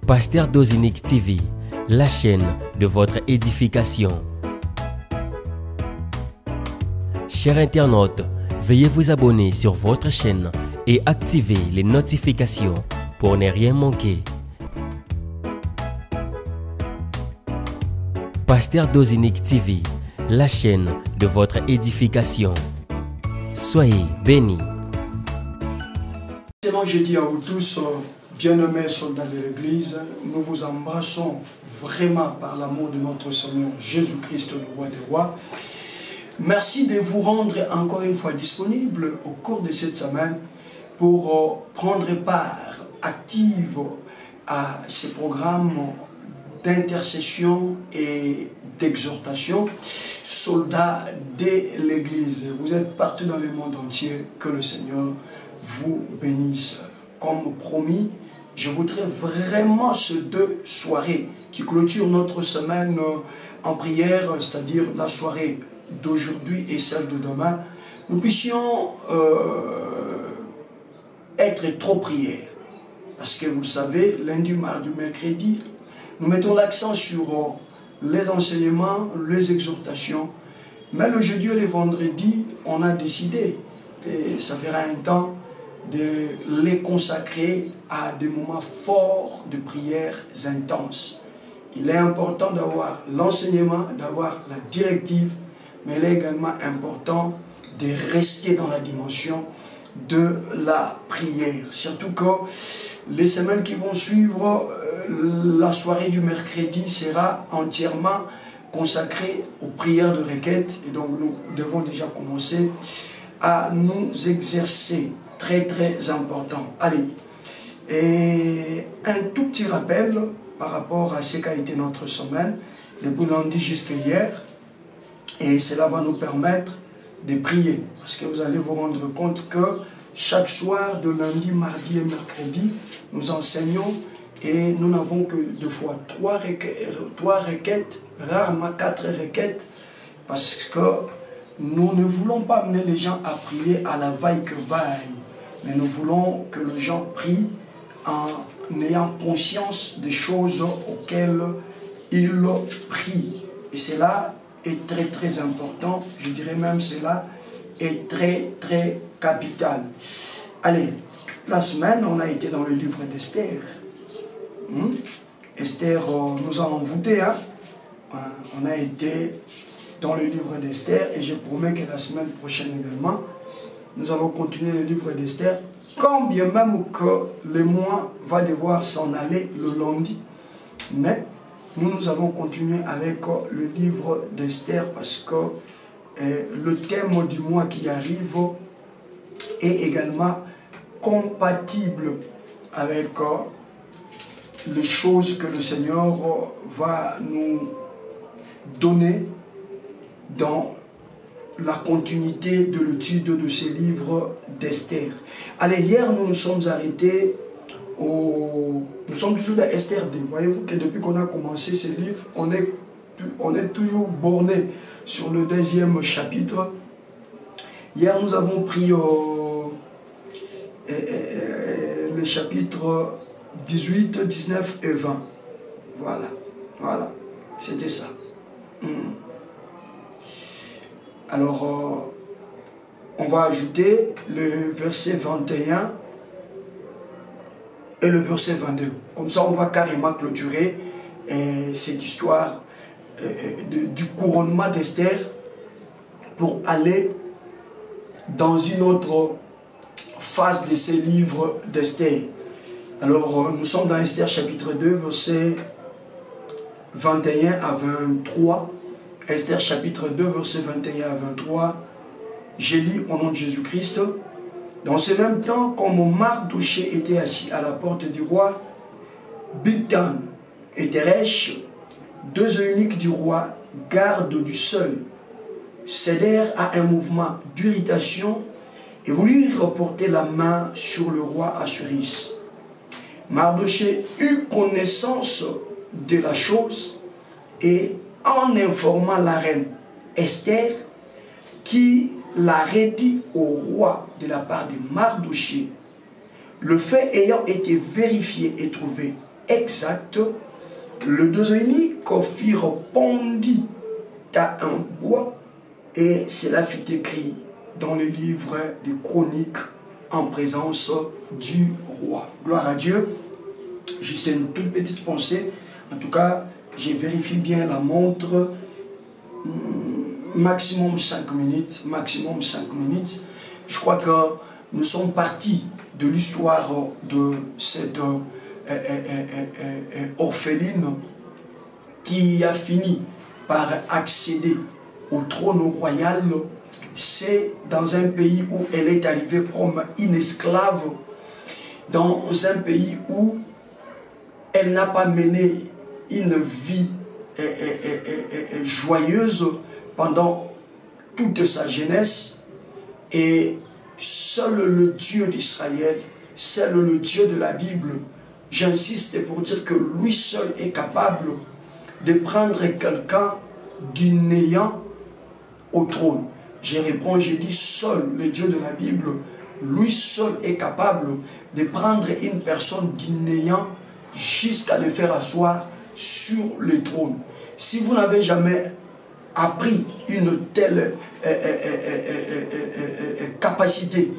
Pasteur Dozinique TV, la chaîne de votre édification. Chers internautes, veuillez vous abonner sur votre chaîne et activer les notifications pour ne rien manquer. Pasteur Dozinique TV, la chaîne de votre édification. Soyez bénis. Je dis à vous tous, bien-aimés soldats de l'Église, nous vous embrassons vraiment par l'amour de notre Seigneur Jésus-Christ, le roi des rois. Merci de vous rendre encore une fois disponible au cours de cette semaine pour prendre part active à ces programmes d'intercession et d'exhortation, soldats de l'Église. Vous êtes partout dans le monde entier, que le Seigneur vous bénisse. Comme promis, je voudrais vraiment ces deux soirées qui clôturent notre semaine en prière, c'est-à-dire la soirée d'aujourd'hui et celle de demain, nous puissions être trop prières. Parce que vous le savez, lundi, mardi, mercredi, nous mettons l'accent sur les enseignements, les exhortations. Mais le jeudi et le vendredi, on a décidé, et ça fera un temps, de les consacrer à des moments forts de prières intenses. Il est important d'avoir l'enseignement, d'avoir la directive, mais il est également important de rester dans la dimension de la prière. Surtout que les semaines qui vont suivre, la soirée du mercredi sera entièrement consacrée aux prières de requête. Et donc nous devons déjà commencer à nous exercer. Très très important. Allez, et un tout petit rappel par rapport à ce qu'a été notre semaine, depuis lundi jusqu'à hier, et cela va nous permettre de prier, parce que vous allez vous rendre compte que chaque soir de lundi, mardi et mercredi, nous enseignons et nous n'avons que deux fois trois requêtes, rarement 4 requêtes, parce que nous ne voulons pas amener les gens à prier à la vaille que vaille. Mais nous voulons que les gens prient en ayant conscience des choses auxquelles ils prient. Et cela est très très important. Je dirais même cela est très très capital. Allez, toute la semaine, on a été dans le livre d'Esther. Esther nous a envoûtés. On a été dans le livre d'Esther et je promets que la semaine prochaine également, nous allons continuer le livre d'Esther, quand bien même que le mois va devoir s'en aller le lundi. Mais nous allons continuer avec le livre d'Esther parce que le thème du mois qui arrive est également compatible avec les choses que le Seigneur va nous donner dans la continuité de l'étude de ces livres d'Esther. Allez, hier, nous nous sommes arrêtés Nous sommes toujours dans Esther 2. Voyez-vous que depuis qu'on a commencé ces livres, on est toujours borné sur le 2e chapitre. Hier, nous avons pris le chapitre 18, 19 et 20. Voilà. C'était ça. Alors, on va ajouter le verset 21 et le verset 22. Comme ça, on va carrément clôturer cette histoire du couronnement d'Esther pour aller dans une autre phase de ces livres d'Esther. Alors, nous sommes dans Esther chapitre 2, verset 21 à 23. Esther chapitre 2, verset 21 à 23. Je lis au nom de Jésus-Christ. Dans ce même temps, comme Mardoché était assis à la porte du roi, Bigthan et Teresh, 2 eunuques du roi, gardes du seuil, cédèrent à un mouvement d'irritation et voulurent reporter la main sur le roi Assuris. Mardoché eut connaissance de la chose et en informant la reine Esther, qui l'a redit au roi de la part de Mardoché, le fait ayant été vérifié et trouvé, exact, le deuxième fit répondit à un bois, et cela fut écrit dans le livre des chroniques en présence du roi. Gloire à Dieu. Juste une toute petite pensée. En tout cas, j'ai vérifié bien la montre. Maximum 5 minutes. Maximum 5 minutes. Je crois que nous sommes partis de l'histoire de cette orpheline qui a fini par accéder au trône royal. C'est dans un pays où elle est arrivée comme une esclave, dans un pays où elle n'a pas mené une vie joyeuse pendant toute sa jeunesse, et seul le Dieu d'Israël, seul le Dieu de la Bible, j'insiste pour dire que lui seul est capable de prendre quelqu'un du néant au trône. Je réponds, j'ai dit seul le Dieu de la Bible, lui seul est capable de prendre une personne du néant jusqu'à le faire asseoir sur le trône. Si vous n'avez jamais appris une telle capacité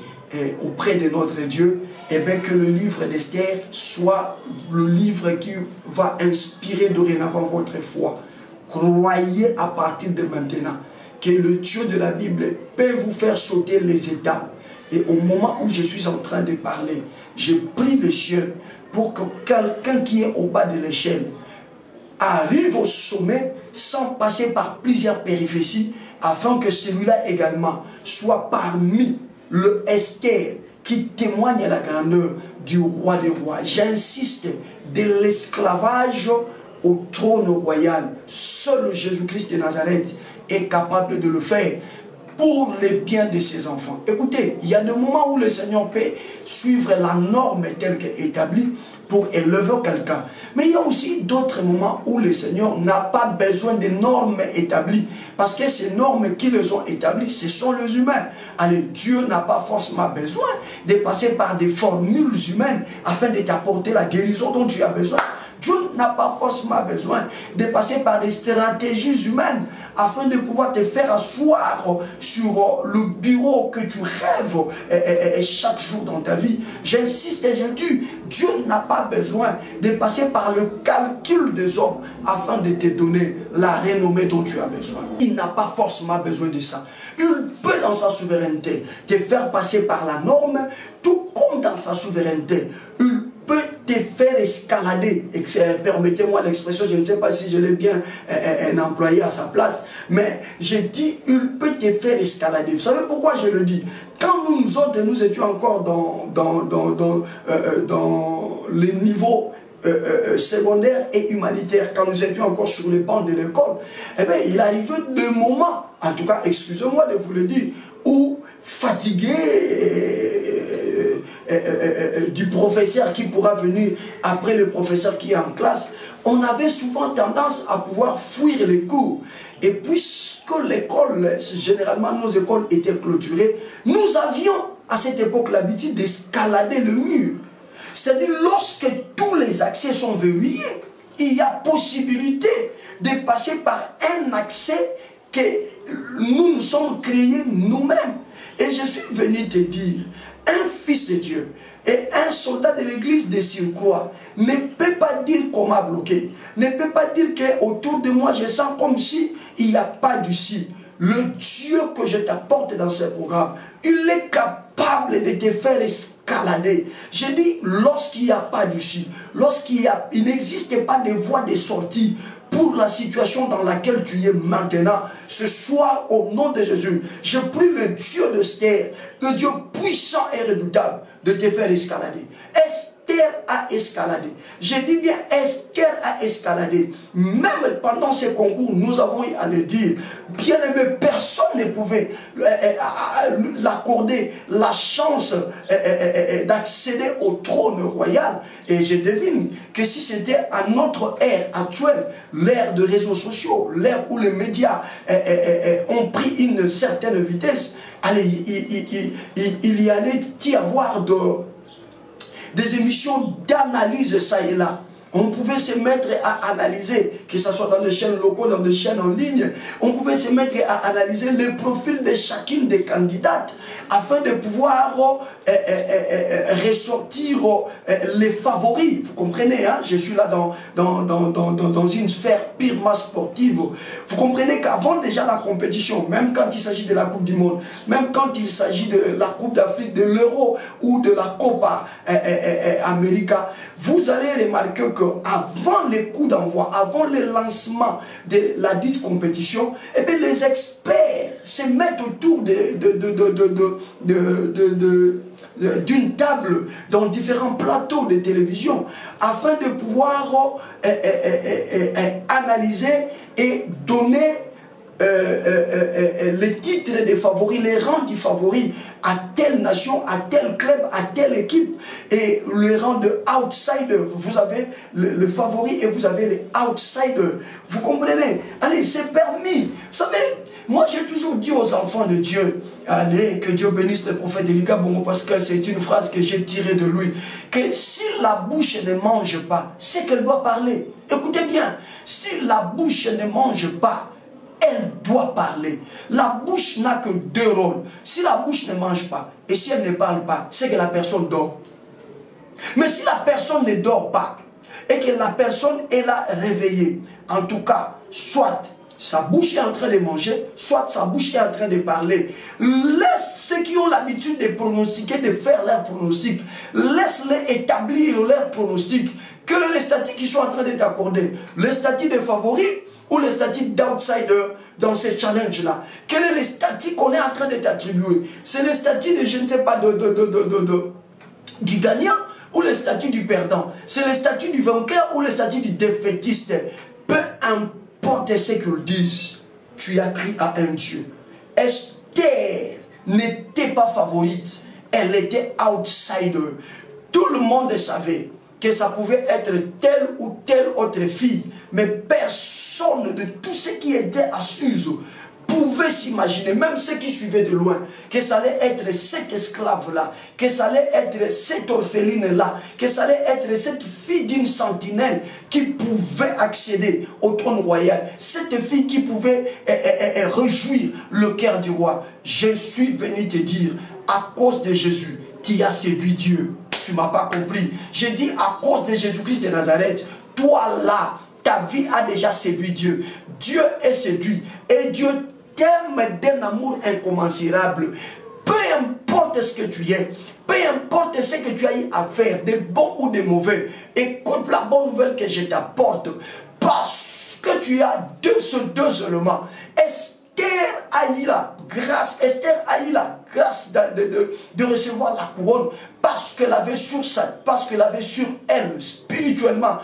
auprès de notre Dieu, et bien que le livre d'Esther soit le livre qui va inspirer dorénavant votre foi. Croyez à partir de maintenant que le Dieu de la Bible peut vous faire sauter les étapes. Et au moment où je suis en train de parler, je prie le ciel pour que quelqu'un qui est au bas de l'échelle arrive au sommet sans passer par plusieurs périphéties, afin que celui-là également soit parmi le Esther qui témoigne la grandeur du roi des rois. J'insiste, de l'esclavage au trône royal, seul Jésus-Christ de Nazareth est capable de le faire pour le bien de ses enfants. Écoutez, il y a des moments où le Seigneur peut suivre la norme telle qu'établie pour élever quelqu'un. Mais il y a aussi d'autres moments où le Seigneur n'a pas besoin de normes établies. Parce que ces normes qui les ont établies, ce sont les humains. Allez, Dieu n'a pas forcément besoin de passer par des formules humaines afin de t'apporter la guérison dont tu as besoin. Dieu n'a pas forcément besoin de passer par des stratégies humaines afin de pouvoir te faire asseoir sur le bureau que tu rêves chaque jour dans ta vie. J'insiste et je dis, Dieu n'a pas besoin de passer par le calcul des hommes afin de te donner la renommée dont tu as besoin. Il n'a pas forcément besoin de ça. Il peut dans sa souveraineté te faire passer par la norme, tout comme dans sa souveraineté, il peut te faire escalader. Permettez-moi l'expression, je ne sais pas si je l'ai bien employé à sa place, mais je dis, il peut te faire escalader. Vous savez pourquoi je le dis? Quand nous autres, nous étions encore dans les niveaux secondaires et humanitaires, quand nous étions encore sur les bancs de l'école, eh bien, il arrivait des moments, en tout cas, excusez-moi de vous le dire, où fatigué du professeur qui pourra venir après le professeur qui est en classe, on avait souvent tendance à pouvoir fuir les cours. Et puisque l'école, généralement nos écoles étaient clôturées, nous avions à cette époque l'habitude d'escalader le mur. C'est-à-dire lorsque tous les accès sont verrouillés, il y a possibilité de passer par un accès que nous nous sommes créés nous-mêmes. Et je suis venu te dire, un fils de Dieu et un soldat de l'église de surcroît ne peut pas dire qu'on m'a bloqué, ne peut pas dire qu'autour de moi je sens comme si il n'y a pas d'ici. Le Dieu que je t'apporte dans ce programme, il est capable de te faire escalader. Je dis, lorsqu'il n'y a pas d'issue, lorsqu'il n'existe pas de voie de sortie pour la situation dans laquelle tu es maintenant, ce soir, au nom de Jésus, je prie le Dieu d'Esther, le Dieu puissant et redoutable, de te faire escalader. Esther a escaladé. Je dis bien, Esther a escaladé. Même pendant ces concours, nous avons eu à le dire. Bien aimé, personne ne pouvait l'accorder la chance d'accéder au trône royal. Et je devine que si c'était à notre ère actuelle, l'ère de réseaux sociaux, l'ère où les médias ont pris une certaine vitesse, allez, il y allait y avoir des émissions d'analyse ça et là. On pouvait se mettre à analyser, que ce soit dans des chaînes locaux, dans des chaînes en ligne, on pouvait se mettre à analyser les profils de chacune des candidates afin de pouvoir ressortir les favoris. Vous comprenez, hein? Je suis là dans une sphère purement sportive. Vous comprenez qu'avant déjà la compétition, même quand il s'agit de la Coupe du Monde, même quand il s'agit de la Coupe d'Afrique, de l'Euro ou de la Copa América, vous allez remarquer qu'avant les coups d'envoi, avant le lancement de la dite compétition, eh bien, les experts se mettent autour d'une table dans différents plateaux de télévision afin de pouvoir analyser et donner les titres des favoris, les rangs des favoris à telle nation, à tel club, à telle équipe, et le rang de outsider. Vous avez le favori et vous avez les outsiders. Vous comprenez? Allez, c'est permis. Vous savez, moi j'ai toujours dit aux enfants de Dieu, allez, que Dieu bénisse le prophète Elika Bongo, parce que c'est une phrase que j'ai tirée de lui, que si la bouche ne mange pas, c'est qu'elle doit parler. Écoutez bien, si la bouche ne mange pas, elle doit parler. La bouche n'a que deux rôles. Si la bouche ne mange pas et si elle ne parle pas, c'est que la personne dort. Mais si la personne ne dort pas et que la personne est là réveillée, en tout cas, soit sa bouche est en train de manger, soit sa bouche est en train de parler. Laisse ceux qui ont l'habitude de pronostiquer, de faire leur pronostic, laisse-les établir leur pronostic. Quel est le statut qu'ils sont en train de t'accorder? Le statut de favori ou le statut d'outsider dans ces challenges-là? Quel est le statut qu'on est en train de t'attribuer? C'est le statut de, je ne sais pas, du gagnant ou le statut du perdant? C'est le statut du vainqueur ou le statut du défaitiste? Peu importe ce qu'ils disent, tu as crié à un Dieu. Esther n'était pas favorite, elle était outsider. Tout le monde savait que ça pouvait être telle ou telle autre fille, mais personne de tous ceux qui étaient à Suse pouvait s'imaginer, même ceux qui suivaient de loin, que ça allait être cette esclave-là, que ça allait être cette orpheline-là, que ça allait être cette fille d'une sentinelle qui pouvait accéder au trône royal, cette fille qui pouvait réjouir le cœur du roi. Je suis venu te dire, à cause de Jésus, tu as séduit Dieu. Tu ne m'as pas compris. J'ai dit à cause de Jésus-Christ de Nazareth, toi là, ta vie a déjà séduit Dieu. Dieu est séduit et Dieu t'aime d'un amour incommensurable. Peu importe ce que tu es, peu importe ce que tu as eu à faire, de bon ou de mauvais, écoute la bonne nouvelle que je t'apporte, parce que tu as deux éléments. Esther a eu la grâce, Esther a eu la grâce de recevoir la couronne parce qu'elle avait sur elle spirituellement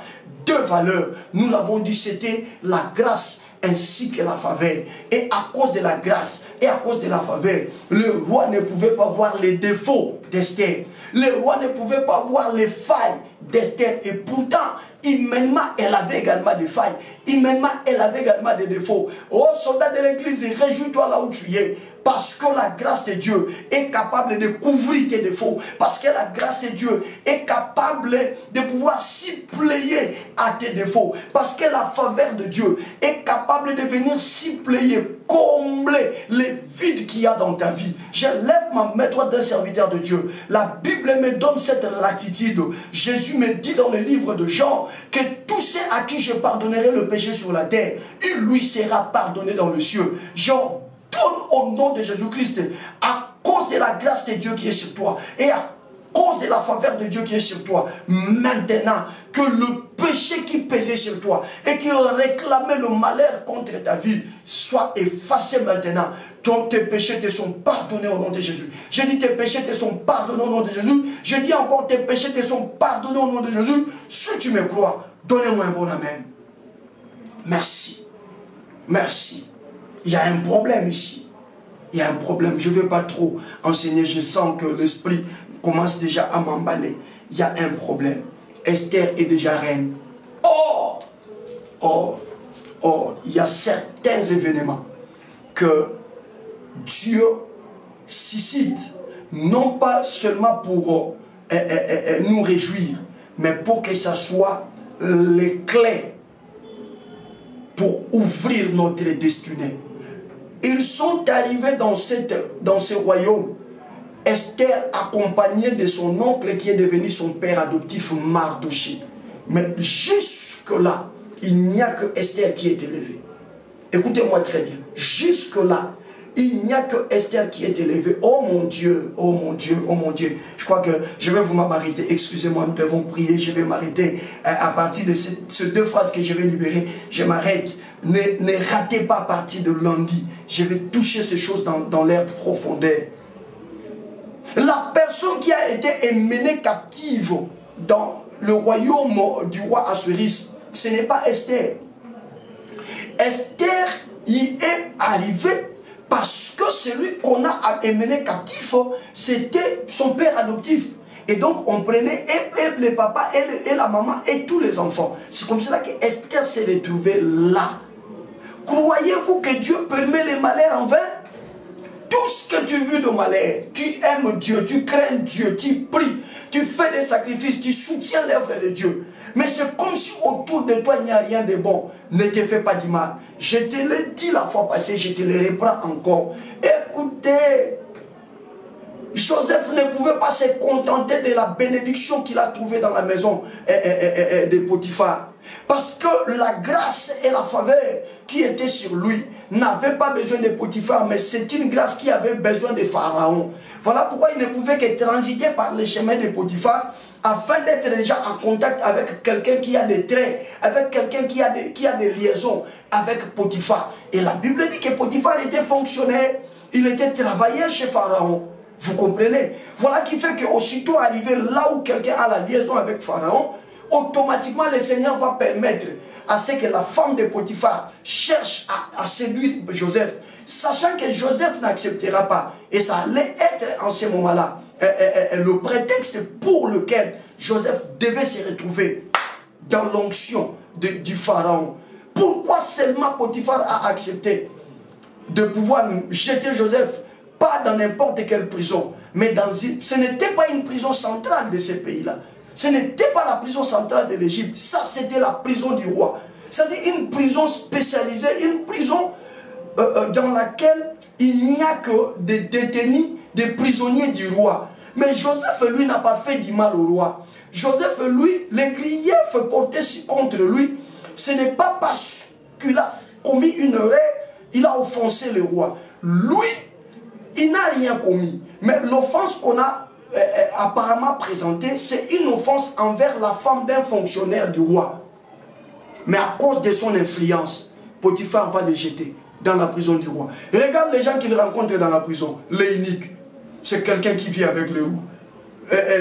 deux valeurs. Nous l'avons dit, c'était la grâce ainsi que la faveur. Et à cause de la grâce et à cause de la faveur, le roi ne pouvait pas voir les défauts d'Esther. Le roi ne pouvait pas voir les failles d'Esther. Et pourtant, humainement, elle avait également des failles. Humainement, elle avait également des défauts. Oh, soldat de l'église, réjouis-toi là où tu es. Parce que la grâce de Dieu est capable de couvrir tes défauts. Parce que la grâce de Dieu est capable de pouvoir suppléer à tes défauts. Parce que la faveur de Dieu est capable de venir suppléer, combler les vides qu'il y a dans ta vie. Je lève ma main droite d'un serviteur de Dieu. La Bible me donne cette latitude. Jésus me dit dans le livre de Jean que tous ceux à qui je pardonnerai le péché sur la terre, il lui sera pardonné dans le ciel. Jean, tourne au nom de Jésus-Christ, à cause de la grâce de Dieu qui est sur toi et à cause de la faveur de Dieu qui est sur toi, maintenant que le péché qui pesait sur toi et qui réclamait le malheur contre ta vie soit effacé maintenant. Tes péchés te sont pardonnés au nom de Jésus. Je dis tes péchés te sont pardonnés au nom de Jésus. Je dis encore tes péchés te sont pardonnés au nom de Jésus. Si tu me crois, donnez-moi un bon amen. Merci. Merci. Il y a un problème ici. Il y a un problème. Je ne vais pas trop enseigner. Je sens que l'esprit commence déjà à m'emballer. Il y a un problème. Esther est déjà reine. Il y a certains événements que Dieu suscite, non pas seulement pour nous réjouir, mais pour que ça soit les clés pour ouvrir notre destinée. Ils sont arrivés dans ce royaume. Esther accompagnée de son oncle qui est devenu son père adoptif Mardoché. Mais jusque-là, il n'y a que Esther qui est élevée. Écoutez-moi très bien. Jusque-là, il n'y a que Esther qui est élevée. Oh mon Dieu, oh mon Dieu, oh mon Dieu. Je crois que je vais vous m'arrêter. Excusez-moi, nous devons prier. Je vais m'arrêter à partir de ces deux phrases que je vais libérer. Je m'arrête. Ne ratez pas à partir de lundi. Je vais toucher ces choses dans l'air profondeur. La personne qui a été emmenée captive dans le royaume du roi Assuérus, ce n'est pas Esther. Esther y est arrivée parce que celui qu'on a emmené captif, c'était son père adoptif. Et donc on prenait et le papa et la maman et tous les enfants. C'est comme cela que Esther s'est retrouvée là. Croyez-vous que Dieu permet les malheurs en vain? Tout ce que tu veux de malheur, tu aimes Dieu, tu crains Dieu, tu pries, tu fais des sacrifices, tu soutiens l'œuvre de Dieu. Mais c'est comme si autour de toi il n'y a rien de bon. Ne te fais pas du mal. Je te l'ai dit la fois passée, je te le reprends encore. Écoutez, Joseph ne pouvait pas se contenter de la bénédiction qu'il a trouvée dans la maison de Potiphar. Parce que la grâce et la faveur qui étaient sur lui n'avaient pas besoin de Potiphar, mais c'est une grâce qui avait besoin de Pharaon. Voilà pourquoi il ne pouvait que transiter par les chemins de Potiphar afin d'être déjà en contact avec quelqu'un qui a des traits, avec quelqu'un qui a des liaisons avec Potiphar. Et la Bible dit que Potiphar était fonctionnaire, il était travailleur chez Pharaon. Vous comprenez? Voilà qui fait qu'aussitôt arrivé là où quelqu'un a la liaison avec Pharaon, automatiquement le Seigneur va permettre à ce que la femme de Potiphar cherche à séduire Joseph, sachant que Joseph n'acceptera pas. Et ça allait être en ce moment-là le prétexte pour lequel Joseph devait se retrouver dans l'onction du Pharaon. Pourquoi seulement Potiphar a accepté de pouvoir jeter Joseph, pas dans n'importe quelle prison, mais ce n'était pas une prison centrale de ce pays-là. Ce n'était pas la prison centrale de l'Égypte. Ça, c'était la prison du roi. C'est-à-dire une prison spécialisée, une prison dans laquelle il n'y a que des détenus, des prisonniers du roi. Mais Joseph, lui, n'a pas fait du mal au roi. Joseph, lui, les griefs portés contre lui, ce n'est pas parce qu'il a commis une erreur, il a offensé le roi. Lui, il n'a rien commis. Mais l'offense qu'on a apparemment présentée, c'est une offense envers la femme d'un fonctionnaire du roi. Mais à cause de son influence, Potiphar va le jeter dans la prison du roi. Et regarde les gens qu'il rencontre dans la prison. L'eunuque, c'est quelqu'un qui vit avec le roi.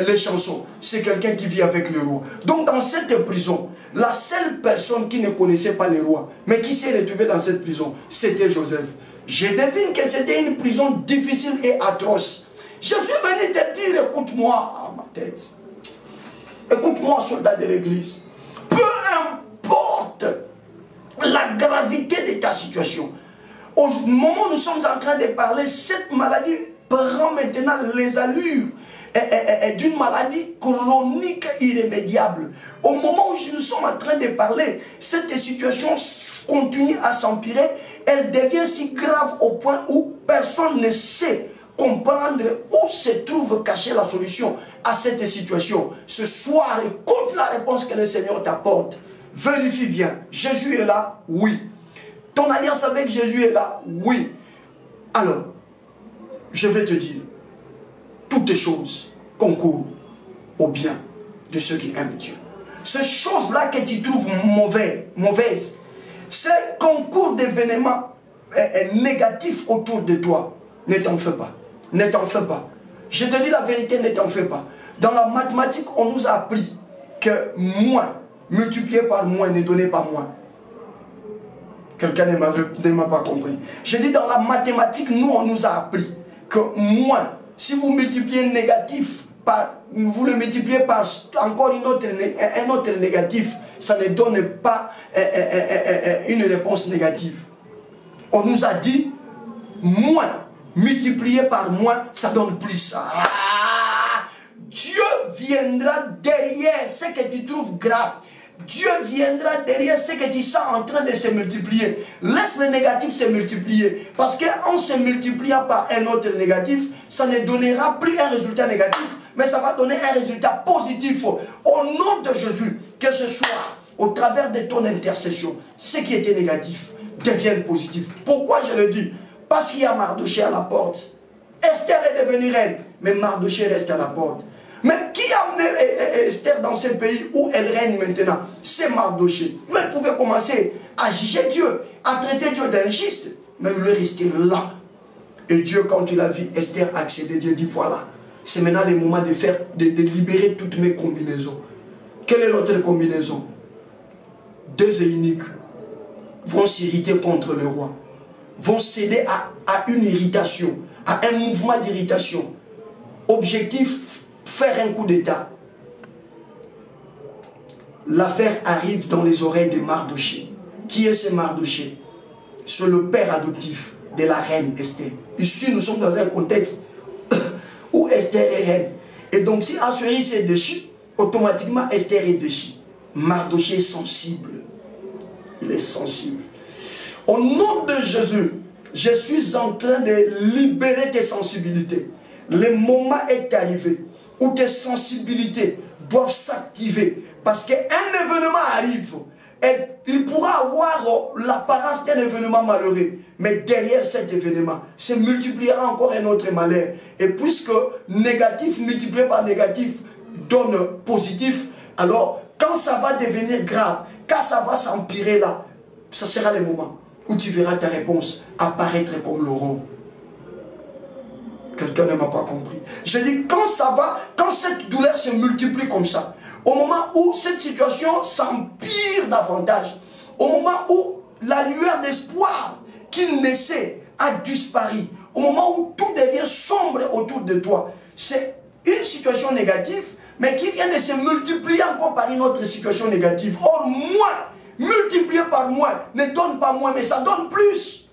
Les chansons, c'est quelqu'un qui vit avec le roi. Donc dans cette prison, la seule personne qui ne connaissait pas le roi, mais qui s'est retrouvée dans cette prison, c'était Joseph. Je devine que c'était une prison difficile et atroce. Je suis venu te dire, écoute-moi à ma tête. Écoute-moi, soldat de l'église. Peu importe la gravité de ta situation. Au moment où nous sommes en train de parler, cette maladie prend maintenant les allures d'une maladie chronique irrémédiable. Au moment où nous sommes en train de parler, cette situation continue à s'empirer. Elle devient si grave au point où personne ne sait comprendre où se trouve cachée la solution à cette situation. Ce soir, écoute la réponse que le Seigneur t'apporte. Vérifie bien. Jésus est là? Oui. Ton alliance avec Jésus est là? Oui. Alors, je vais te dire, toutes les choses concourent au bien de ceux qui aiment Dieu. Ces choses-là que tu trouves mauvaises, ces concours d'événements négatifs autour de toi, ne t'en fais pas. Ne t'en fais pas. Je te dis la vérité, ne t'en fais pas. Dans la mathématique, on nous a appris que moins multiplié par moins ne donnait pas moins. Quelqu'un ne m'a pas compris. Je dis dans la mathématique, nous, on nous a appris que moins, si vous multipliez négatif par, vous le multipliez par encore un autre négatif, ça ne donne pas une réponse négative. On nous a dit moins multiplié par moins, ça donne plus. Dieu viendra derrière ce que tu trouves grave. Dieu viendra derrière ce que tu sens en train de se multiplier. Laisse le négatif se multiplier. Parce qu'en se multipliant par un autre négatif, ça ne donnera plus un résultat négatif, mais ça va donner un résultat positif. Au nom de Jésus, que ce soit au travers de ton intercession, ce qui était négatif devienne positif. Pourquoi je le dis? Parce qu'il y a Mardochée à la porte. Esther est devenue reine, mais Mardochée reste à la porte. Mais qui a amené Esther dans ce pays où elle règne maintenant? C'est Mardochée. Mais elle pouvait commencer à juger Dieu, à traiter Dieu d'injuste. Mais il est resté là. Et Dieu, quand il a vu Esther accéder, Dieu dit voilà, c'est maintenant le moment de libérer toutes mes combinaisons. Quelle est l'autre combinaison? Deux eunuques vont s'irriter contre le roi, vont céder à une irritation, à un mouvement d'irritation. Objectif, faire un coup d'état. L'affaire arrive dans les oreilles de Mardochée. Qui est ce Mardochée? C'est le père adoptif de la reine Esther. Ici, nous sommes dans un contexte où Esther est reine. Et donc, si Assuérus est déchu, automatiquement Esther est déchu. Mardochée est sensible. Il est sensible. Au nom de Jésus, je suis en train de libérer tes sensibilités. Le moment est arrivé où tes sensibilités doivent s'activer. Parce qu'un événement arrive. Et il pourra avoir l'apparence d'un événement malheureux. Mais derrière cet événement, se multipliera encore un autre malheur. Et puisque négatif multiplié par négatif donne positif, alors quand ça va devenir grave, quand ça va s'empirer là, ça sera le moment où tu verras ta réponse apparaître comme l'aurore. Quelqu'un ne m'a pas compris. Je dis quand ça va, quand cette douleur se multiplie comme ça, au moment où cette situation s'empire davantage, au moment où la lueur d'espoir qui naissait a disparu, au moment où tout devient sombre autour de toi, c'est une situation négative, mais qui vient de se multiplier encore par une autre situation négative. Or, moins, multiplié par moins, ne donne pas moins, mais ça donne plus.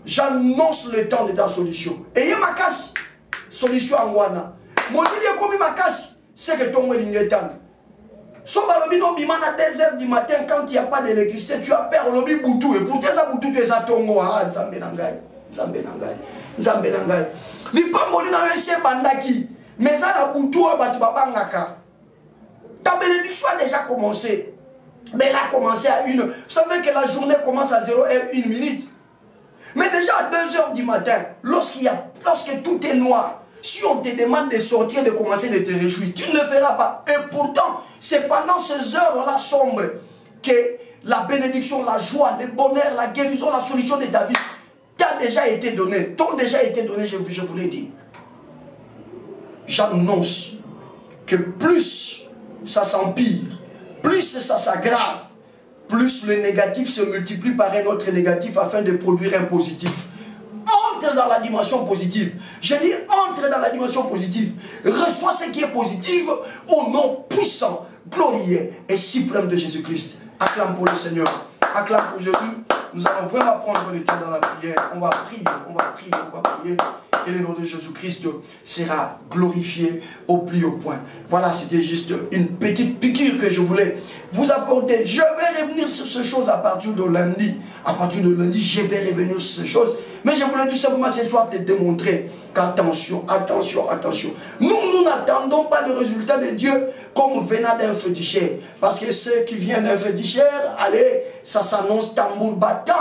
J'annonce le temps de ta solution. Et il y a ma casse. Solution en wana. Mon Dieu, comme ma casse, c'est que ton moyen est temps. Si on a 2 h du matin, quand il n'y a pas d'électricité, tu as peur au lobby boutou. Et pour ça, boutou, tu es à ton mot. Ah, Nzambe Nangai. Nzambe Nangai. Nzambe Nangai. Ni pas mourir dans un chien bandaki. Mais ça, la boutou, tu vas pas ngaka. Ta bénédiction a déjà commencé. Mais elle a commencé à 1 h. Vous savez que la journée commence à 0h01. Mais déjà à 2 h du matin, lorsque tout est noir, si on te demande de sortir, de commencer de te réjouir, tu ne le feras pas. Et pourtant, c'est pendant ces heures-là sombres que la bénédiction, la joie, le bonheur, la guérison, la solution de ta vie t'a déjà été donnée. T'ont déjà été donné, je vous l'ai dit. J'annonce que plus ça s'empire, plus ça s'aggrave, plus le négatif se multiplie par un autre négatif afin de produire un positif. Entre dans la dimension positive. Je dis entre dans la dimension positive. Reçois ce qui est positif au nom puissant, glorieux et suprême de Jésus-Christ. Acclame pour le Seigneur. Acclame pour Jésus. Nous allons vraiment prendre le temps dans la prière. On va prier, on va prier, on va prier. Et le nom de Jésus-Christ sera glorifié au plus haut point. Voilà, c'était juste une petite piqûre que je voulais vous apporter. Je vais revenir sur ces choses à partir de lundi. À partir de lundi, je vais revenir sur ces choses. Mais je voulais tout simplement ce soir te démontrer qu'attention, attention, attention. Nous n'attendons pas le résultat de Dieu comme venant d'un féticheur. Parce que ceux qui viennent d'un féticheur, allez, ça s'annonce tambour battant.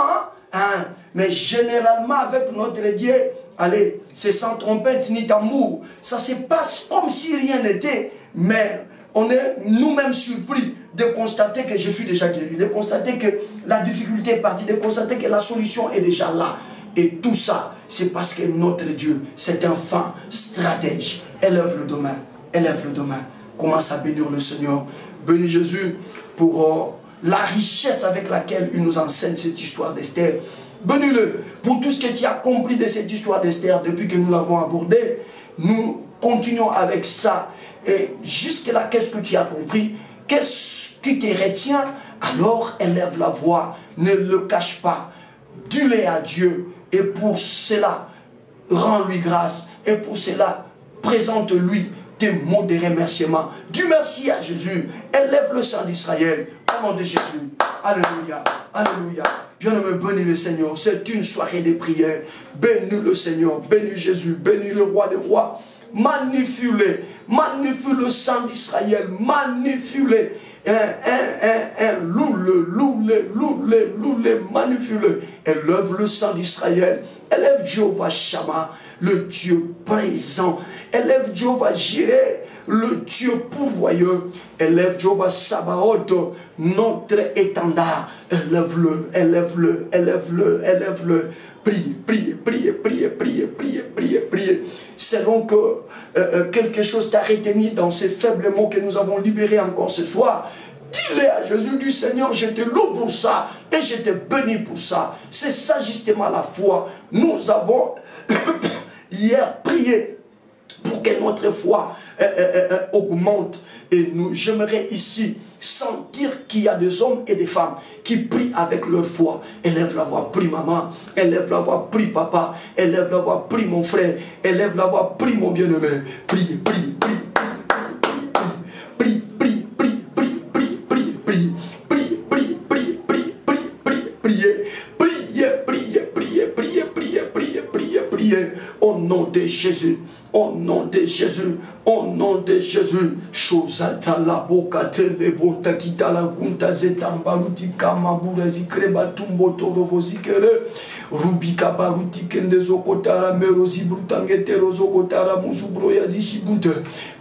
Hein? Mais généralement avec notre Dieu, allez, c'est sans trompette ni tambour. Ça se passe comme si rien n'était. Mais on est nous-mêmes surpris de constater que je suis déjà guéri. De constater que la difficulté est partie. De constater que la solution est déjà là. Et tout ça, c'est parce que notre Dieu, c'est un fin stratège. Élève le demain. Élève le demain. Commence à bénir le Seigneur. Bénis Jésus pour la richesse avec laquelle il nous enseigne cette histoire d'Esther. Bénis-le pour tout ce que tu as compris de cette histoire d'Esther depuis que nous l'avons abordée. Nous continuons avec ça. Et jusque-là, qu'est-ce que tu as compris? Qu'est-ce qui te retient? Alors élève la voix. Ne le cache pas. Dis-le à Dieu. Et pour cela, rends-lui grâce. Et pour cela, présente-lui des mots de remerciement. Du merci à Jésus. Élève le sang d'Israël. Au nom de Jésus. Alléluia. Alléluia. Bien-aimé, bénis le Seigneur. C'est une soirée de prière. Bénis le Seigneur. Bénis Jésus. Bénis le roi des rois. Magnifie-le. Magnifie le sang d'Israël. Magnifie-le. Loue-le, magnifie-le. Élève le sang d'Israël. Élève Jéhovah Shammah, le Dieu présent. Élève Jéhovah Jireh, le Dieu pourvoyeur. Élève Jéhovah Sabaoth, notre étendard. Élève-le, élève-le, élève-le, élève-le. Priez, priez, priez, priez, priez, priez, priez, priez. Selon que quelque chose t'a retenu dans ces faibles mots que nous avons libérés encore ce soir. Dis-le à Jésus du Seigneur, je te loue pour ça et je te bénis pour ça. C'est ça justement la foi. Nous avons hier prié pour que notre foi augmente. Et j'aimerais ici sentir qu'il y a des hommes et des femmes qui prient avec leur foi. Élève la voix, prie maman. Élève la voix, prie papa. Élève la voix, prie mon frère. Élève la voix, prie mon bien-aimé. Prie, prie, prie. Au nom de Jésus, au nom de Jésus, au nom de Jésus. Chosata la boca tele bota kita la gunta zetambaruti kamabura zikreba tumbo torovo zikere rubika baruti kende zokotara merozi brutangete rozokotara musubro yazishibunte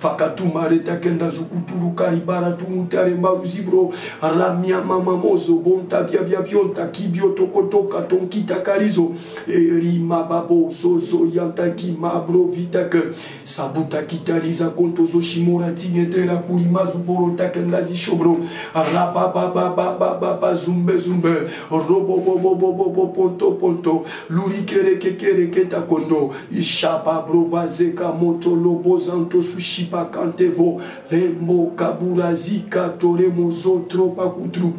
fakatuma reta kenda zukuturu karibara tumutare maruzibro ramia mama mozo bonta bia bia bionta kibio tokotoka tonkita karizo erima babo sozo yanta kimabro vitake sabuta kitariza kontozo shimora tingetera kurimazu borota kendazi shobro rababababababa zumbe zumbe robobobobobo ponto ponto luri kere kekere keta kondo ishaba brovazeka moto lobo zanto sushipa kantevo lembo kaburazika tore mozo tropa kutru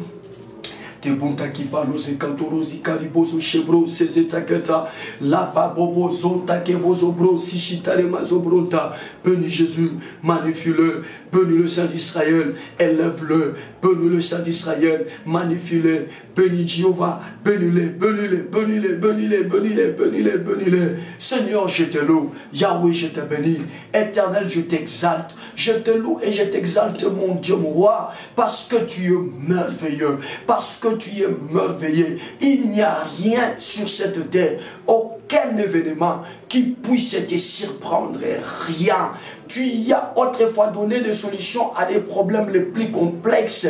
te bunta kifalo se kantorozi kariboso chebro sezetaketa la babobo zonta kevozo bro sichitare mazobronta. Bénis Jésus, magnifie-le, bénis le Saint d'Israël, élève-le, bénis le Saint d'Israël, magnifie-le, bénis Jéhovah, bénis-le, bénis-le, bénis-le, bénis-le, bénis-le, bénis-le, bénis-le. Seigneur, je te loue, Yahweh, je te bénis, Éternel, je t'exalte, je te loue et je t'exalte, mon Dieu, mon roi, parce que tu es merveilleux, parce que tu es merveilleux. Il n'y a rien sur cette terre, aucun événement qui puisse te surprendre, rien. Tu y as autrefois donné des solutions à des problèmes les plus complexes.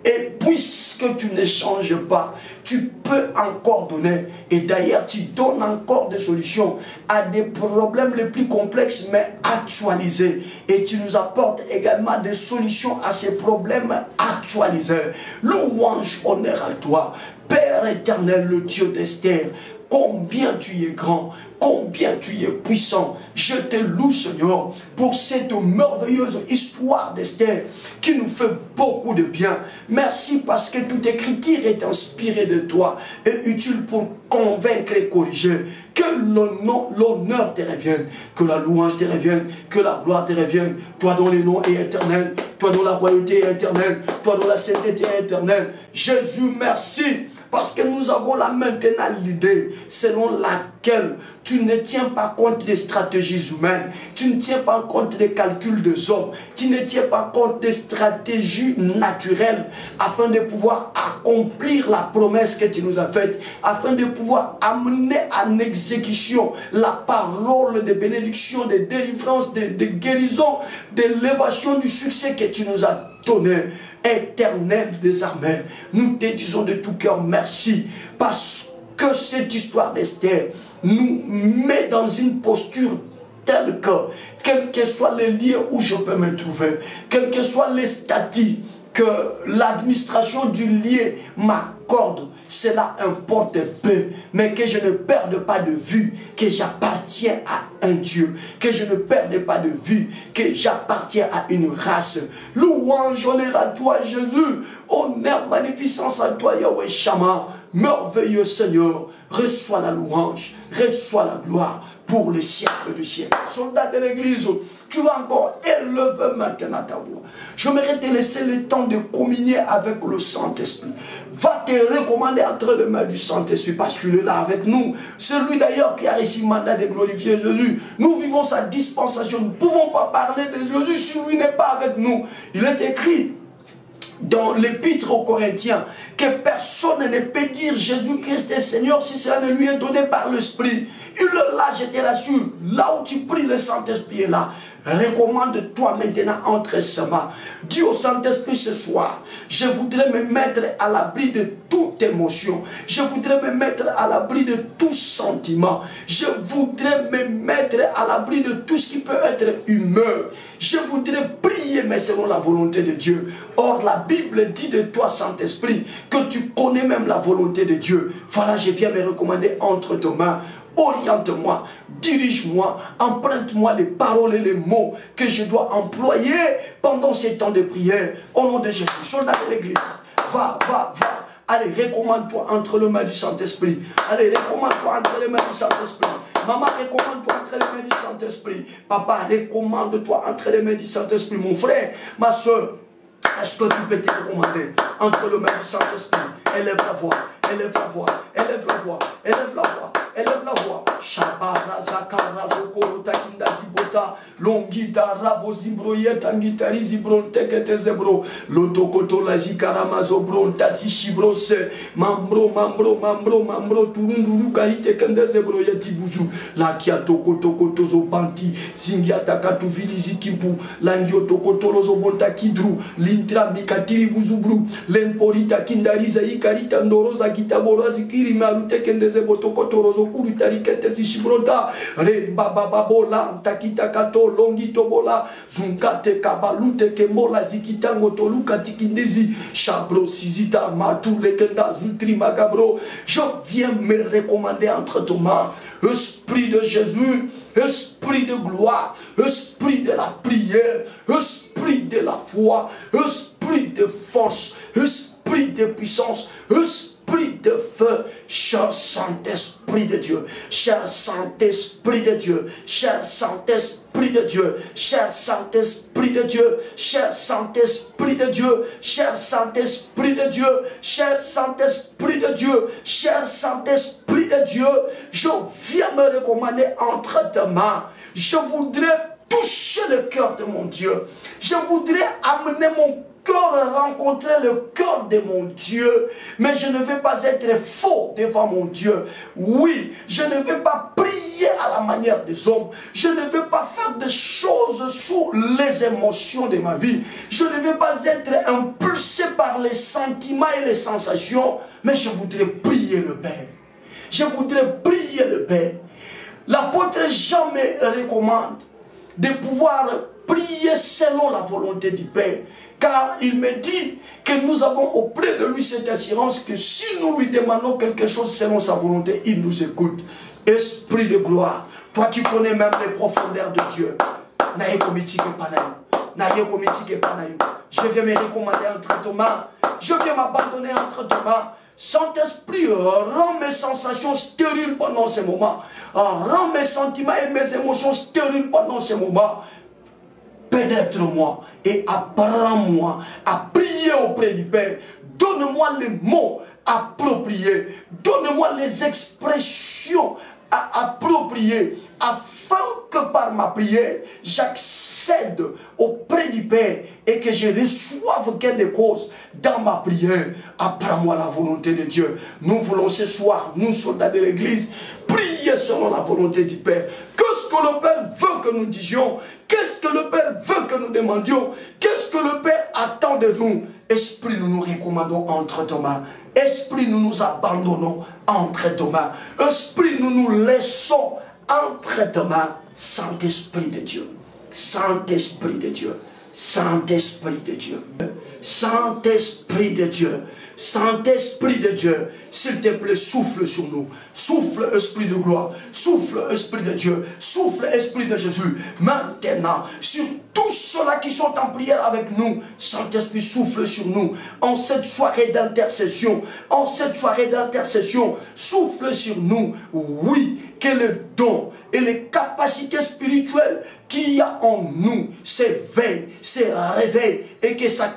Et puisque tu ne changes pas, tu peux encore donner. Et d'ailleurs, tu donnes encore des solutions à des problèmes les plus complexes, mais actualisés. Et tu nous apportes également des solutions à ces problèmes actualisés. Louange, honneur à toi, Père éternel, le Dieu d'Esther. Combien tu es grand, combien tu es puissant. Je te loue, Seigneur, pour cette merveilleuse histoire d'Esther qui nous fait beaucoup de bien. Merci parce que toute écriture est inspirée de toi et utile pour convaincre et corriger. Que l'honneur te revienne, que la louange te revienne, que la gloire te revienne. Toi dont le nom est éternel, toi dont la royauté est éternelle, toi dont la sainteté est éternelle. Jésus, merci. Parce que nous avons là maintenant l'idée selon laquelle tu ne tiens pas compte des stratégies humaines, tu ne tiens pas compte des calculs des hommes, tu ne tiens pas compte des stratégies naturelles afin de pouvoir accomplir la promesse que tu nous as faite, afin de pouvoir amener en exécution la parole de bénédiction, de délivrance, de guérison, d'élévation du succès que tu nous as donné. Éternel des armées, nous te disons de tout cœur merci parce que cette histoire d'Esther nous met dans une posture telle que, quel que soit le lieu où je peux me trouver, quel que soit les statuts que l'administration du lieu m'accorde, cela importe peu, mais que je ne perde pas de vue que j'appartiens à un Dieu, que je ne perde pas de vue que j'appartiens à une race. Louange, honneur à toi Jésus, honneur, magnificence à toi Yahweh Shammah, merveilleux Seigneur, reçois la louange, reçois la gloire pour les siècles du siècle. Soldats de l'église, Tu vas encore élever maintenant ta voix. J'aimerais te laisser le temps de communier avec le Saint-Esprit. Va te recommander entre les mains du Saint-Esprit parce qu'il est là avec nous. C'est lui d'ailleurs qui a reçu le mandat de glorifier Jésus. Nous vivons sa dispensation. Nous ne pouvons pas parler de Jésus si lui n'est pas avec nous. Il est écrit dans l'épître aux Corinthiens que personne ne peut dire Jésus-Christ est Seigneur si cela ne lui est donné par l'Esprit. Il est là, je te rassure. Là où tu pries, le Saint-Esprit est là. Recommande-toi maintenant entre ses mains. Dis au Saint-Esprit ce soir, je voudrais me mettre à l'abri de toute émotion. Je voudrais me mettre à l'abri de tout sentiment. Je voudrais me mettre à l'abri de tout ce qui peut être humeur. Je voudrais prier, mais selon la volonté de Dieu. Or, la Bible dit de toi, Saint-Esprit, que tu connais même la volonté de Dieu. Voilà, je viens me recommander entre tes mains. Oriente-moi, dirige-moi, emprunte-moi les paroles et les mots que je dois employer pendant ces temps de prière. Au nom de Jésus, soldat de l'église, va. Allez, recommande-toi entre les mains du Saint-Esprit. Allez, recommande-toi entre les mains du Saint-Esprit. Maman, recommande-toi entre les mains du Saint-Esprit. Papa, recommande-toi entre les mains du Saint-Esprit. Mon frère, ma soeur, est-ce que tu peux te recommander entre les mains du Saint-Esprit? Élève la voix, élève la voix, élève la voix, élève la voix, élève la voix. Shabara zakara zokoro takinda zibota longita ravo zimbro yetangitari zibron tekete zebro lotokoto la zikarama zobron tasi shibrose mambro turunduru karite kende zebro yetivuzu la kiatokoto koto zobanti singiata katuvilizi kimpu langiotokoto zobonta kidru lintra mikatiri vuzubru lemporita kindariza ikarita ndoroza kitaboro zikiri malute kende zeboto kotorozo kuru tarikete si shibroda remba bababola takita kato longito bola zunkate kabalute kemola zikitango toluka tikindizi chabro sizita matu lekenda zutri magabro. Je viens me recommander entre tes mains, Esprit de Jésus, Esprit de gloire, Esprit de la prière, Esprit de la foi, Esprit de force, Esprit de puissance, Esprit de feu, cher Saint-Esprit de Dieu, cher Saint-Esprit de Dieu, cher Saint-Esprit de Dieu, cher Saint-Esprit de Dieu, cher Saint-Esprit de Dieu, cher Saint-Esprit de Dieu, cher Saint-Esprit de Dieu, cher Saint-Esprit de Dieu, je viens me recommander entre tes mains. Je voudrais toucher le cœur de mon Dieu. Je voudrais amener mon rencontrer le cœur de mon Dieu, mais je ne vais pas être faux devant mon Dieu. Oui, je ne vais pas prier à la manière des hommes. Je ne vais pas faire des choses sous les émotions de ma vie. Je ne vais pas être impulsé par les sentiments et les sensations, mais je voudrais prier le Père. Je voudrais prier le Père. L'apôtre Jean me recommande de pouvoir prier selon la volonté du Père. Car il me dit que nous avons auprès de lui cette assurance que si nous lui demandons quelque chose selon sa volonté, il nous écoute. Esprit de gloire, toi qui connais même les profondeurs de Dieu, je viens me recommander entre tes mains, je viens m'abandonner entre tes mains. Saint-Esprit, rends mes sensations stériles pendant ces moments, rends mes sentiments et mes émotions stériles pendant ces moments. Pénètre-moi et apprends-moi à prier auprès du Père. Donne-moi les mots appropriés. Donne-moi les expressions appropriées afin que par ma prière, j'accède auprès du Père et que je reçoive gain de cause dans ma prière. Apprends-moi la volonté de Dieu. Nous voulons ce soir, nous soldats de l'église, prier selon la volonté du Père. Qu'est-ce que le Père veut que nous disions? Qu'est-ce que le Père veut que nous demandions? Qu'est-ce que le Père attend de nous? Esprit, nous nous recommandons entre tes mains. Esprit, nous nous abandonnons entre tes mains. Esprit, nous nous laissons entre tes mains. Saint-Esprit de Dieu, Saint-Esprit de Dieu, Saint-Esprit de Dieu, Saint-Esprit de Dieu, Saint-Esprit de Dieu, s'il te plaît, souffle sur nous. Souffle, Esprit de gloire. Souffle, Esprit de Dieu. Souffle, Esprit de Jésus. Maintenant, sur tous ceux-là qui sont en prière avec nous, Saint-Esprit souffle sur nous. En cette soirée d'intercession, souffle sur nous. Oui, que le don et les capacités spirituelles qu'il y a en nous s'éveillent, se réveillent et que ça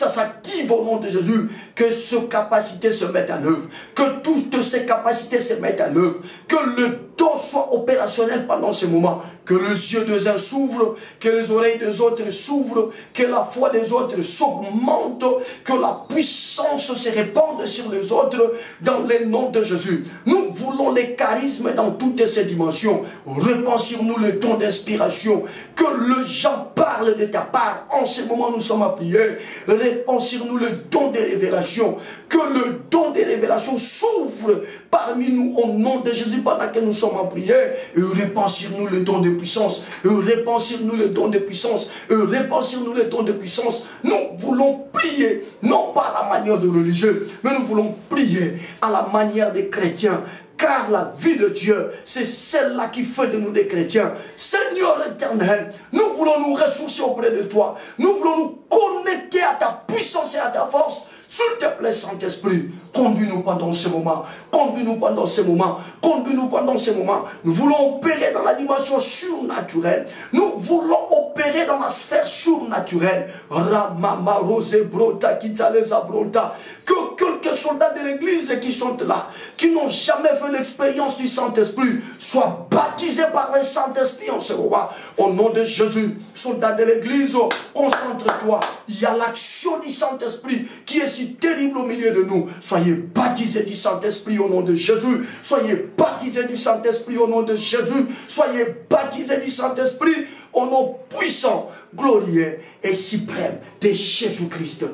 s'active au nom de Jésus, que ces capacités se mettent en œuvre, que toutes ces capacités se mettent en œuvre, que le don soit opérationnel pendant ce moment, que les yeux des uns s'ouvrent, que les oreilles des autres s'ouvrent, que la foi des autres s'augmente, que la puissance se répande sur les autres dans le nom de Jésus. Nous voulons les charismes dans toutes ces dimensions. Répands sur nous le don d'inspiration, que les gens parlent de ta part. En ce moment, nous sommes à prier. Répands sur nous le don des révélations, que le don des révélations s'ouvre parmi nous au nom de Jésus pendant que nous sommes en prière. Et répands sur nous le don de puissance, répands sur nous le don de puissance, répands sur nous le don de puissance. Nous voulons prier, non pas à la manière de religieux, mais nous voulons prier à la manière des chrétiens. Car la vie de Dieu, c'est celle-là qui fait de nous des chrétiens. Seigneur éternel, nous voulons nous ressourcer auprès de toi. Nous voulons nous connecter à ta puissance et à ta force. S'il te plaît, Saint-Esprit, conduis-nous pendant ce moment. Conduis-nous pendant ce moment. Conduis-nous pendant ce moment. Nous voulons opérer dans la dimension surnaturelle. Nous voulons opérer dans la sphère surnaturelle. Ramama Rose Brota Kitaleza Brota. Que quelques soldats de l'église qui sont là, qui n'ont jamais fait l'expérience du Saint-Esprit, soient baptisés par le Saint-Esprit en ce moment. Au nom de Jésus, soldats de l'église, concentre-toi. Il y a l'action du Saint-Esprit qui est si terrible au milieu de nous. Soyez baptisés du Saint-Esprit au nom de Jésus. Soyez baptisés du Saint-Esprit au nom de Jésus. Soyez baptisés du Saint-Esprit au nom puissant, glorieux et suprême de Jésus-Christ.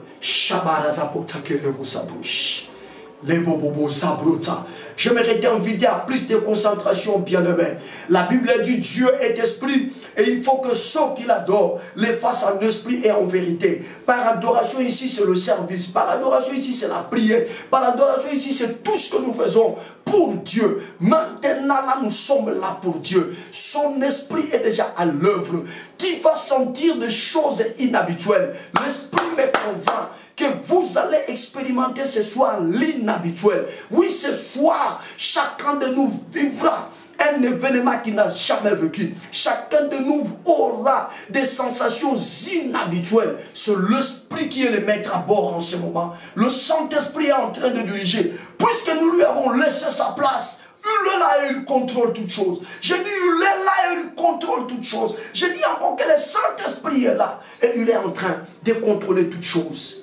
J'aimerais t'inviter à plus de concentration, bien-aimé. La Bible dit Dieu est esprit et il faut que ceux qui l'adorent les fassent en esprit et en vérité. Par adoration ici c'est le service, par adoration ici c'est la prière, par adoration ici c'est tout ce que nous faisons pour Dieu. Maintenant là nous sommes là pour Dieu. Son esprit est déjà à l'œuvre. Qui va sentir des choses inhabituelles? L'esprit me convainc que vous allez expérimenter ce soir l'inhabituel. Oui, ce soir, chacun de nous vivra un événement qu'il n'a jamais vécu. Chacun de nous aura des sensations inhabituelles. C'est l'esprit qui est le maître à bord en ce moment. Le Saint-Esprit est en train de diriger. Puisque nous lui avons laissé sa place, il est là et il contrôle toutes choses. Je dis, il est là et il contrôle toutes choses. Je dis encore que le Saint-Esprit est là et il est en train de contrôler toutes choses.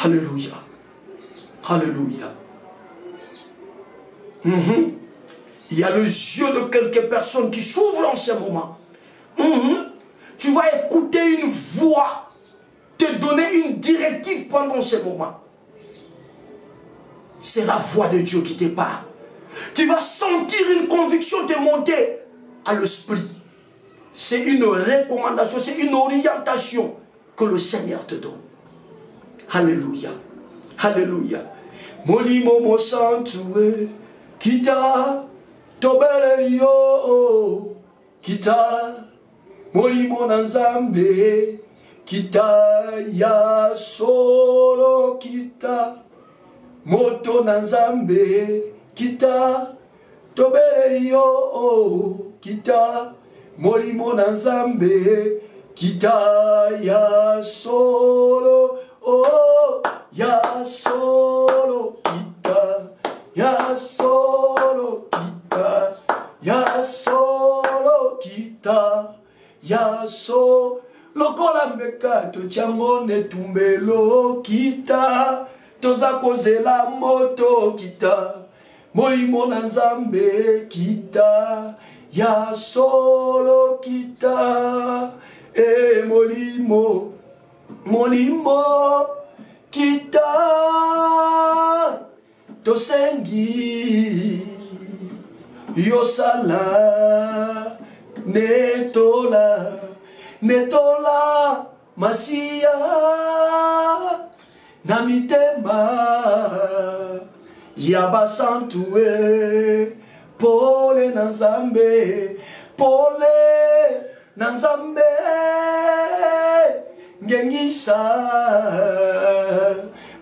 Alléluia. Alléluia. Il y a les yeux de quelques personnes qui s'ouvrent en ce moment. Tu vas écouter une voix te donner une directive pendant ce moment. C'est la voix de Dieu qui te parle. Tu vas sentir une conviction te monter à l'esprit. C'est une recommandation, c'est une orientation que le Seigneur te donne. Alléluia. Alléluia. Molimo mo santue kita tobelelio kita molimo nanzambe kita ya solo kita moto nanzambe kita tobelelio kita molimo nanzambe kita ya solo. Oh, ya solo kita, ya solo kita, ya solo kita, ya solo. Lokola meka to tiango ne tumbelo kita, toza kozela moto kita, molimo na nzambe kita, ya solo kita, molimo. Molimo kita tosengi yosala netola masia namitema yabasantue pole na nzambe pole Nanzambe ngengisa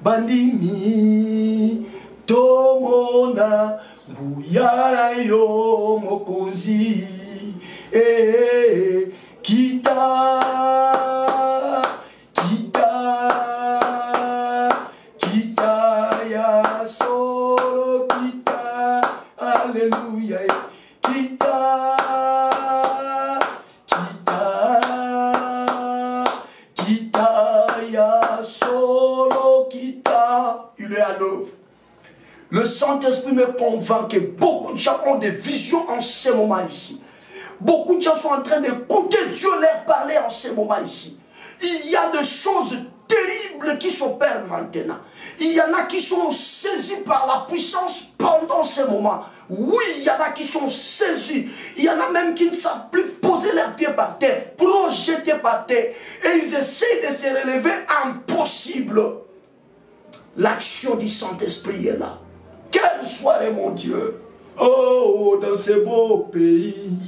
bandimi tomona nguyara yo mokonzi kita ya solo kita alléluia kita ya solo kita. Il est à l'œuvre. Le Saint-Esprit me convainc que beaucoup de gens ont des visions en ce moment ici. Beaucoup de gens sont en train d'écouter Dieu leur parler en ce moment ici. Il y a des choses terribles qui s'opèrent maintenant. Il y en a qui sont saisis par la puissance pendant ce moment. Oui, il y en a qui sont saisis. Il y en a même qui ne savent plus poser leurs pieds par terre, projeter par terre. Et ils essaient de se relever. Impossible. L'action du Saint-Esprit est là. Quelle soirée, mon Dieu. Oh, dans ce beau pays.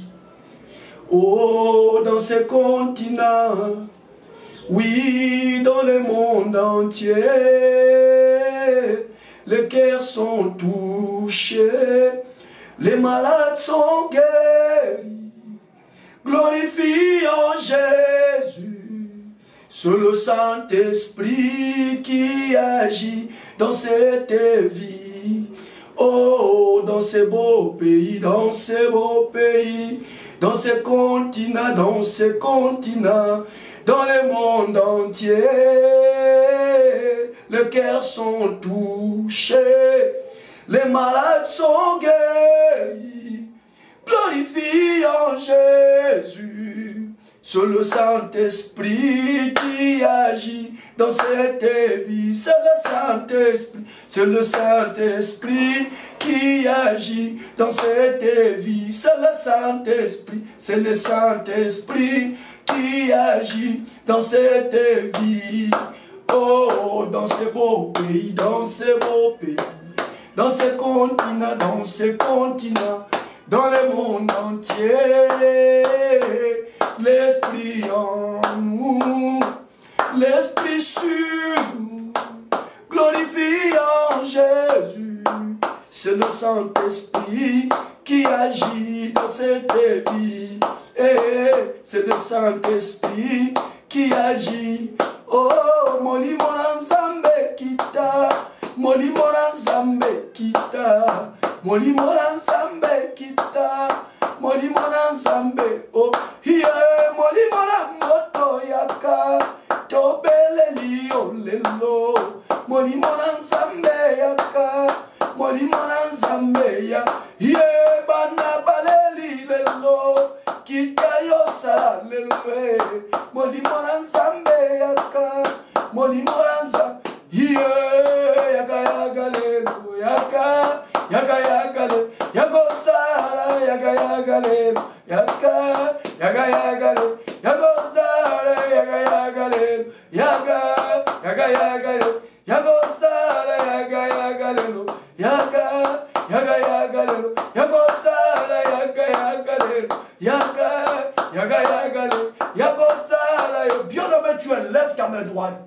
Oh, dans ce continent. Oui, dans le monde entier, les cœurs sont touchés, les malades sont guéris, glorifiant Jésus. C'est le Saint-Esprit qui agit dans cette vie. Oh, dans ce beau pays, dans ce beau pays, dans ce continent, dans le monde entier, les cœurs sont touchés, les malades sont guéris, glorifiant Jésus. C'est le Saint-Esprit qui agit dans cette vie. C'est le Saint-Esprit, c'est le Saint-Esprit qui agit dans cette vie. C'est le Saint-Esprit, c'est le Saint-Esprit qui agit dans cette vie. Oh, dans ce beau pays, dans ce beau pays, dans ce continent, dans le monde entier, l'Esprit en nous, l'Esprit sur nous, glorifiant Jésus. C'est le Saint-Esprit qui agit dans cette vie. C'est le Saint-Esprit qui agit. Oh, Moli Moranzambe kita, Moli Moranzambe kita, Moli Moranzambe kita, Moli Moranzambe. Oh, yeah, Moli Moranmoto yaka, Tobele liyo lelo, Moli Moranzambe yaka, Moli Moranzambe ya, yeah, bana baleli lelo. Kita yo sala lelwe, Moli Moranzambe yaka, Moli Moranza, yaka yaka lelo, yaka le, yako sala, yaka lelo, yaka le, yako sala, yaka lelo, yaka le, yako sala, yaka lelo, yaka lelo, yako sala, yaka lelo. Bien-aimé, tu lèves ta main droite.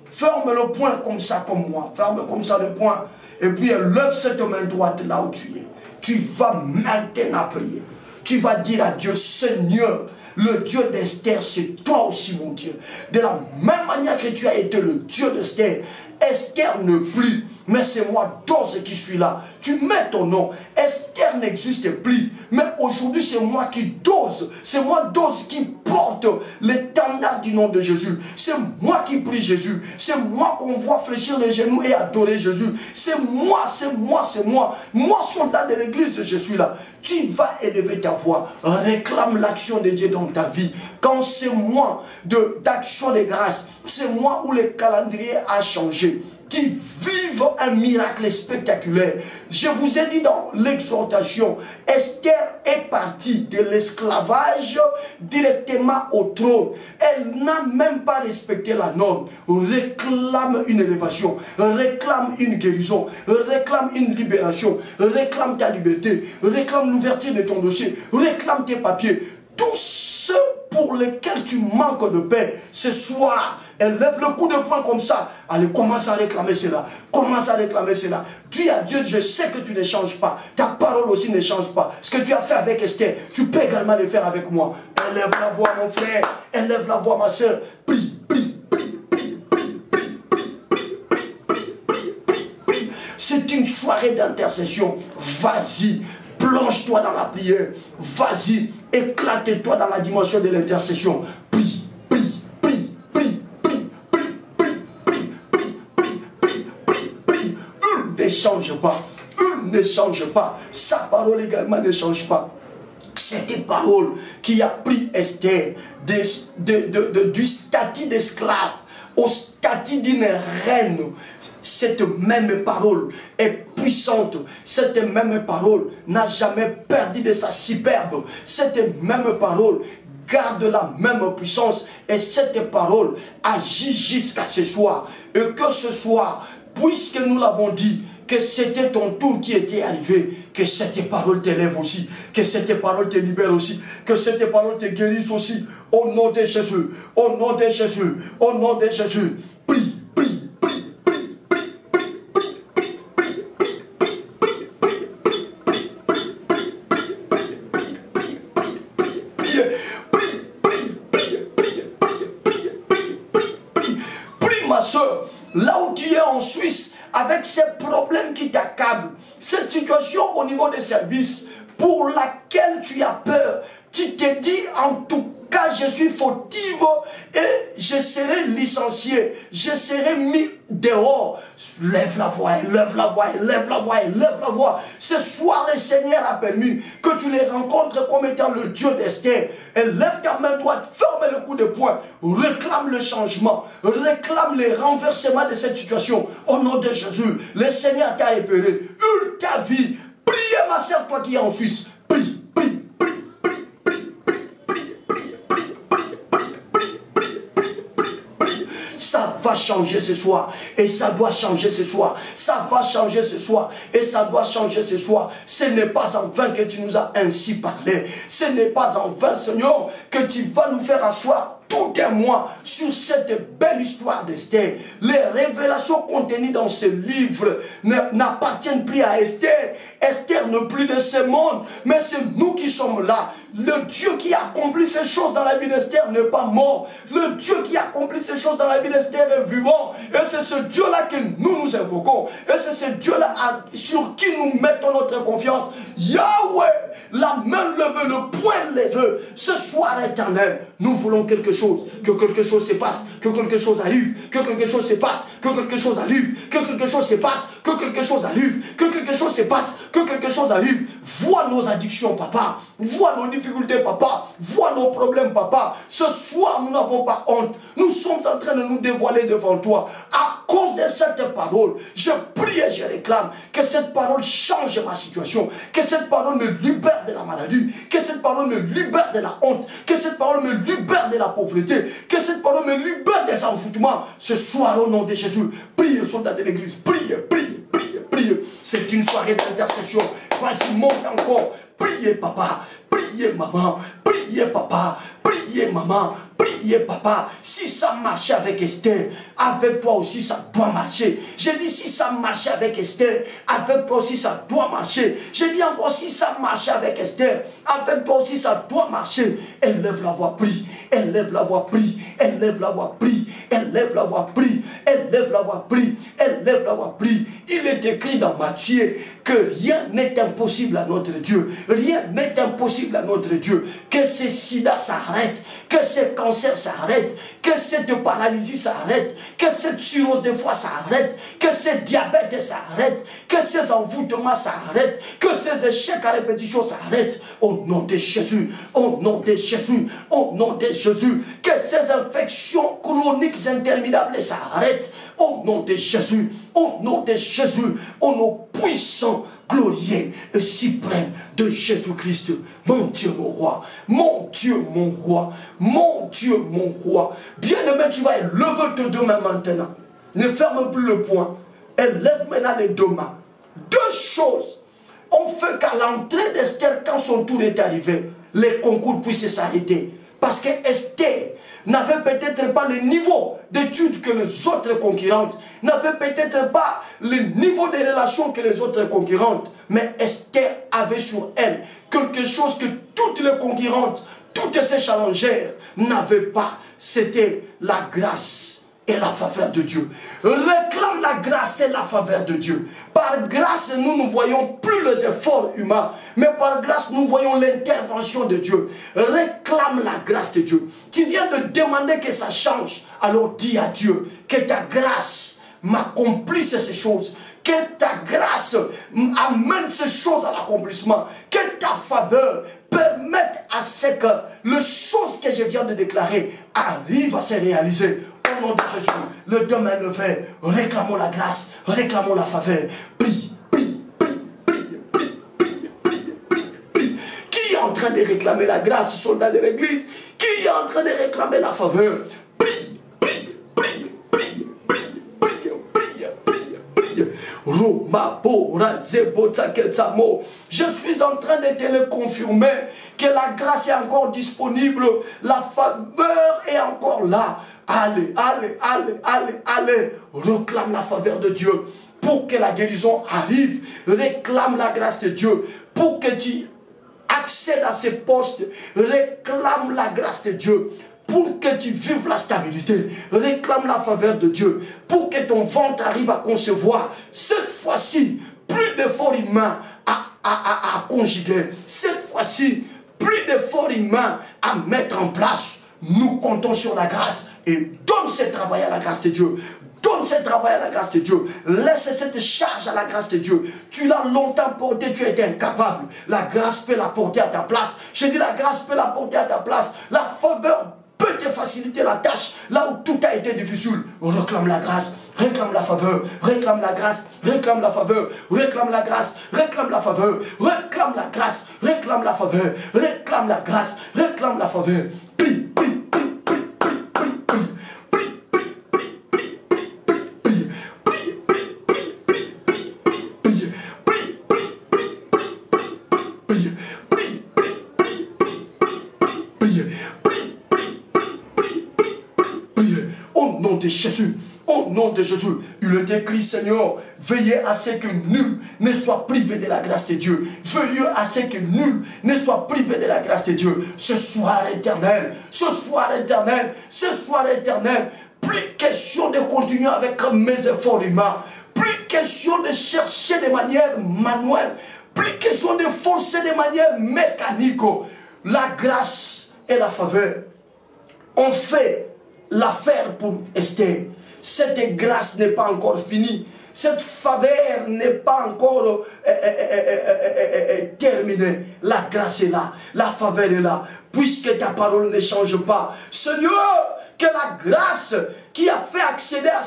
Ferme le poing comme ça, comme moi. Ferme comme ça le poing. Et puis lève cette main droite là où tu es. Tu vas maintenant prier. Tu vas dire à Dieu, Seigneur, le Dieu d'Esther, c'est toi aussi, mon Dieu. De la même manière que tu as été le Dieu d'Esther, Esther ne plus. Mais c'est moi, Dose, qui suis là. Tu mets ton nom. Esther n'existe plus. Mais aujourd'hui, c'est moi qui Dose. C'est moi, Dose, qui porte l'étendard du nom de Jésus. C'est moi qui prie Jésus. C'est moi qu'on voit fléchir les genoux et adorer Jésus. C'est moi, c'est moi, c'est moi. Moi, soldat de l'église, je suis là. Tu vas élever ta voix. Réclame l'action de Dieu dans ta vie. Quand c'est moi d'action de grâce, c'est moi où le calendrier a changé. Qui vivent un miracle spectaculaire. Je vous ai dit dans l'exhortation, Esther est partie de l'esclavage directement au trône. Elle n'a même pas respecté la norme. Réclame une élévation, réclame une guérison, réclame une libération, réclame ta liberté, réclame l'ouverture de ton dossier, réclame tes papiers. Tout ce pour lesquels tu manques de paix, ce soir, elle lève le coup de poing comme ça. Allez, commence à réclamer cela. Commence à réclamer cela. Dis à Dieu, je sais que tu ne changes pas. Ta parole aussi ne change pas. Ce que tu as fait avec Esther, tu peux également le faire avec moi. Élève la voix, mon frère. Élève la voix, ma soeur. Prie, prie, prie, prie, prie, prie, prie, prie, prie, prie, prie, prie, prie. C'est une soirée d'intercession. Vas-y, plonge-toi dans la prière. Vas-y, éclate-toi dans la dimension de l'intercession. Prie, prie, prie, prie, prie, prie, prie, prie, prie, prie, prie, prie, prie. Ne change pas. Ne change pas. Sa parole également ne change pas. C'était parole qui a pris Esther du statut d'esclave au statut d'une reine. Cette même parole est puissante. Cette même parole n'a jamais perdu de sa superbe. Cette même parole garde la même puissance. Et cette parole agit jusqu'à ce soir. Et que ce soir, puisque nous l'avons dit, que c'était ton tour qui était arrivé, que cette parole t'élève aussi, que cette parole te libère aussi, que cette parole te guérisse aussi, au nom de Jésus, au nom de Jésus, au nom de Jésus. Prie, prie, prie, prie, prie, prie, prie, prie, prie, prie, prie, prie, prie, prie, prie, prie, ma soeur, là où tu es en Suisse, avec ces problèmes qui t'accablent, cette situation au niveau des services pour laquelle tu as peur, tu te dis en tout cas je suis fautive et je serai licencié, je serai mis dehors. Lève la voix, lève la voix, lève la voix, lève la voix. Ce soir le Seigneur a permis que tu les rencontres comme étant le Dieu d'Esther. Et lève ta main droite, ferme le coup de poing, réclame le changement, réclame le renversement de cette situation. Au nom de Jésus, le Seigneur t'a repéré, hurle ta vie. Priez ma soeur, toi qui es en Suisse. Prie, prie, prie, prie, prie, prie, prie, prie, prie, prie, prie, prie, prie, prie, prie. Ça va changer ce soir et ça doit changer ce soir. Ça va changer ce soir et ça doit changer ce soir. Ce n'est pas en vain que tu nous as ainsi parlé. Ce n'est pas en vain, Seigneur, que tu vas nous faire asseoir tout un mois sur cette belle histoire d'Esther. Les révélations contenues dans ce livre n'appartiennent plus à Esther. Esther n'est plus de ce monde, mais c'est nous qui sommes là. Le Dieu qui a accompli ces choses dans la vie d'Esther n'est pas mort. Le Dieu qui a accompli ces choses dans la vie d'Esther est vivant. Et c'est ce Dieu-là que nous invoquons. Et c'est ce Dieu-là sur qui nous mettons notre confiance. Yahweh, la main levée, le poing levé. Ce soir éternel, nous voulons quelque chose. Que quelque chose se passe. Que quelque chose arrive. Que quelque chose se passe. Que quelque chose arrive. Que quelque chose se passe. Que quelque chose arrive. Que quelque chose se passe. Que quelque chose arrive. Vois nos addictions, papa. Vois nos difficultés, papa. Vois nos problèmes, papa. Ce soir, nous n'avons pas honte. Nous sommes en train de nous dévoiler devant toi. À cause de cette parole, je prie et je réclame que cette parole change ma situation. Que cette parole me libère de la maladie. Que cette parole me libère de la honte. Que cette parole me libère de la pauvreté. Que cette parole me libère des envoûtements. Ce soir, au nom de Jésus, priez, soldats de l'église. Priez, priez, priez, priez. C'est une soirée d'intercession. Vas-y, monte encore. Priez, papa. Priez, maman. Priez, papa. Priez, maman. Priez, papa. Si ça marchait avec Esther, avec toi aussi ça doit marcher. J'ai dit si ça marchait avec Esther, avec toi aussi ça doit marcher. J'ai dit encore si ça marchait avec Esther, avec toi aussi ça doit marcher. Élève la voix, prie. Élève la voix, prie. Élève la voix, prie. Élève la voix, prie. Élève la voix, prie. Élève la voix, prie. Il est écrit dans Matthieu que rien n'est impossible à notre Dieu. Rien n'est impossible à notre Dieu. Que ce sida s'arrête, que ce cancer s'arrête, que cette paralysie s'arrête, que cette cirrhose de foie s'arrête, que ce diabète s'arrête, que ces envoûtements s'arrêtent, que ces échecs à répétition s'arrêtent. Au nom de Jésus, au nom de Jésus, au nom de Jésus, que ces infections chroniques interminables s'arrêtent. Au nom de Jésus, au nom de Jésus, au nom puissant, glorieux et suprême de Jésus-Christ. Mon Dieu, mon roi, mon Dieu, mon roi, mon Dieu, mon roi. Bien-aimé, tu vas élever tes deux mains maintenant. Ne ferme plus le poing. Élève maintenant les deux mains. Deux choses ont fait qu'à l'entrée d'Esther, quand son tour est arrivé, les concours puissent s'arrêter. Parce que Esther n'avait peut-être pas le niveau d'études que les autres concurrentes, n'avait peut-être pas le niveau de relations que les autres concurrentes, mais Esther avait sur elle quelque chose que toutes les concurrentes, toutes ces challengères n'avaient pas. C'était la grâce et la faveur de Dieu. Réclame la grâce et la faveur de Dieu. Par grâce, nous ne voyons plus les efforts humains, mais par grâce, nous voyons l'intervention de Dieu. Réclame la grâce de Dieu. Tu viens de demander que ça change. Alors dis à Dieu que ta grâce m'accomplisse ces choses. Que ta grâce amène ces choses à l'accomplissement. Que ta faveur permette à ce que les choses que je viens de déclarer arrivent à se réaliser. Au nom de Jésus, le demain levé, réclamons la grâce, réclamons la faveur. Prie, prie, prie, prie, prie, prie, prie, prie, prie. Qui est en train de réclamer la grâce, soldat de l'église? Qui est en train de réclamer la faveur? Prie, prie, prie, prie, prie, prie, prie, prie, prie. Je suis en train de te le confirmer que la grâce est encore disponible, la faveur est encore là. Allez, allez, allez, allez, allez, réclame la faveur de Dieu pour que la guérison arrive. Réclame la grâce de Dieu pour que tu accèdes à ces postes. Réclame la grâce de Dieu pour que tu vives la stabilité. Réclame la faveur de Dieu pour que ton ventre arrive à concevoir. Cette fois-ci, plus d'efforts humains à conjuguer. Cette fois-ci, plus d'efforts humains à mettre en place. Nous comptons sur la grâce et donne ce travail à la grâce de Dieu. Donne ce travail à la grâce de Dieu. Laisse cette charge à la grâce de Dieu. Tu l'as longtemps porté, tu as été incapable. La grâce peut la porter à ta place. Je dis la grâce peut la porter à ta place. La faveur peut te faciliter la tâche là où tout a été difficile. Réclame la grâce, réclame la faveur, réclame la grâce, réclame la faveur, réclame la grâce, réclame la faveur, réclame la grâce, réclame la faveur, réclame la grâce, réclame la faveur. Prie, prie, prie, prie, prie, prie, prie, prie, prie, de Jésus. Au nom de Jésus, il est écrit, Seigneur, veillez à ce que nul ne soit privé de la grâce de Dieu. Veillez à ce que nul ne soit privé de la grâce de Dieu. Ce soir éternel, ce soir éternel, ce soir éternel, plus question de continuer avec mes efforts humains, plus question de chercher de manière manuelle, plus question de forcer de manière mécanique. La grâce et la faveur ont fait l'affaire pour Esther. Cette grâce n'est pas encore finie. Cette faveur n'est pas encore terminée. La grâce est là. La faveur est là. Puisque ta parole ne change pas. Seigneur, que la grâce qui a fait accéder à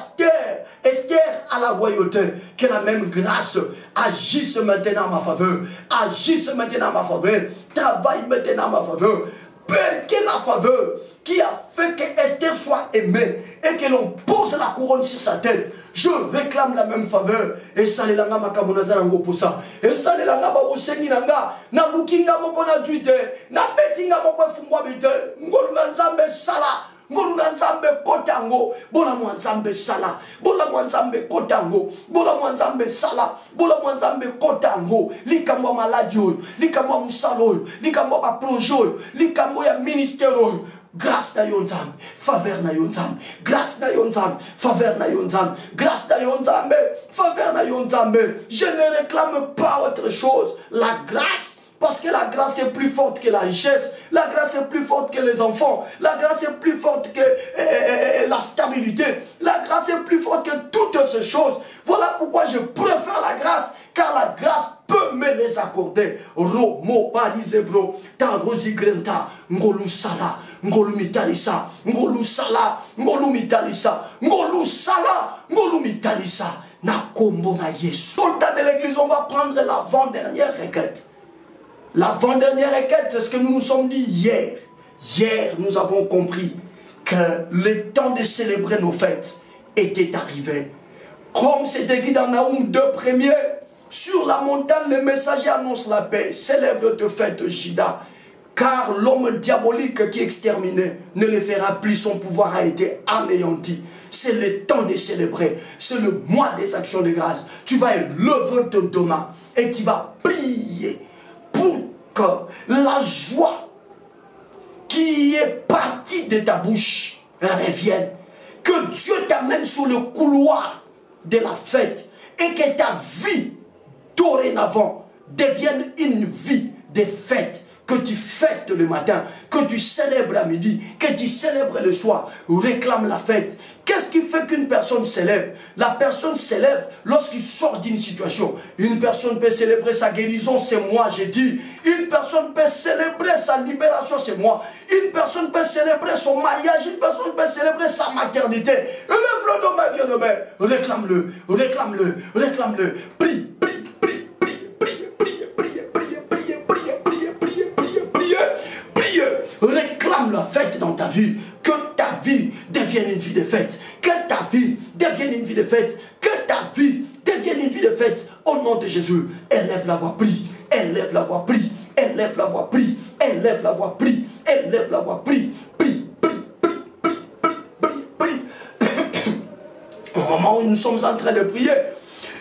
Esther à la royauté, que la même grâce agisse maintenant en ma faveur. Agisse maintenant en ma faveur. Travaille maintenant en ma faveur. Père, que la faveur qui a fait que Esther soit aimée et que l'on pose la couronne sur sa tête, je réclame la même faveur. Et ça, les langa makabonaza nango pour ça. Et ça, les langa babosengi nanga, na lukinga moko na duite, na betinga moko fumwa bite, ngolu na nzambe sala, ngolu na nzambe kotango, bola mwa nzambe sala, bola mwa nzambe kotango, bola mwa nzambe sala, bola mwa nzambe kotango, likambo maladi oyo, likambo musalo oyo, likambo ba projet oyo, likambo ya ministère oyo. Grâce na yonzam, faveur na yonzam, grâce na yonzam, faveur na yonzam, grâce na yonzam, faveur na yonzam. Je ne réclame pas autre chose. La grâce, parce que la grâce est plus forte que la richesse, la grâce est plus forte que les enfants, la grâce est plus forte que la stabilité, la grâce est plus forte que toutes ces choses. Voilà pourquoi je préfère la grâce, car la grâce peut me les accorder. Romo parisebro, ta rosigrenta, ngolu sala. Ngolu mitalisa, ngolu sala, ngolu mitalisa, ngolu sala, ngolu mitalisa, na kombo na Yesu. Soldat de l'église, on va prendre l'avant-dernière requête. L'avant-dernière requête, c'est ce que nous nous sommes dit hier. Hier, nous avons compris que le temps de célébrer nos fêtes était arrivé. Comme c'est écrit dans Naoum 2 premier, sur la montagne, le messager annonce la paix. Célèbre tes fêtes, Jida. car l'homme diabolique qui exterminait ne le fera plus, son pouvoir a été anéanti. C'est le temps de célébrer, c'est le mois des actions de grâce. Tu vas élever ton demain et tu vas prier pour que la joie qui est partie de ta bouche revienne. Que Dieu t'amène sur le couloir de la fête et que ta vie dorénavant devienne une vie de fête. Que tu fêtes le matin, que tu célèbres à midi, que tu célèbres le soir, réclame la fête. Qu'est-ce qui fait qu'une personne célèbre? La personne célèbre lorsqu'il sort d'une situation. Une personne peut célébrer sa guérison, c'est moi, j'ai dit. Une personne peut célébrer sa libération, c'est moi. Une personne peut célébrer son mariage, une personne peut célébrer sa maternité. Lève-le de ma bien-aimé, réclame-le, réclame-le, réclame-le. Prie, prie. Réclame la fête dans ta vie. Que ta vie devienne une vie de fête. Que ta vie devienne une vie de fête. Que ta vie devienne une vie de fête. Au nom de Jésus, élève la voix, prie. Élève la voix, prie. Élève la voix, prie. Élève la voix, prie. Élève la voix, prie. Prie, prie, prie, prie, prie, prie, prie. Au moment où nous sommes en train de prier,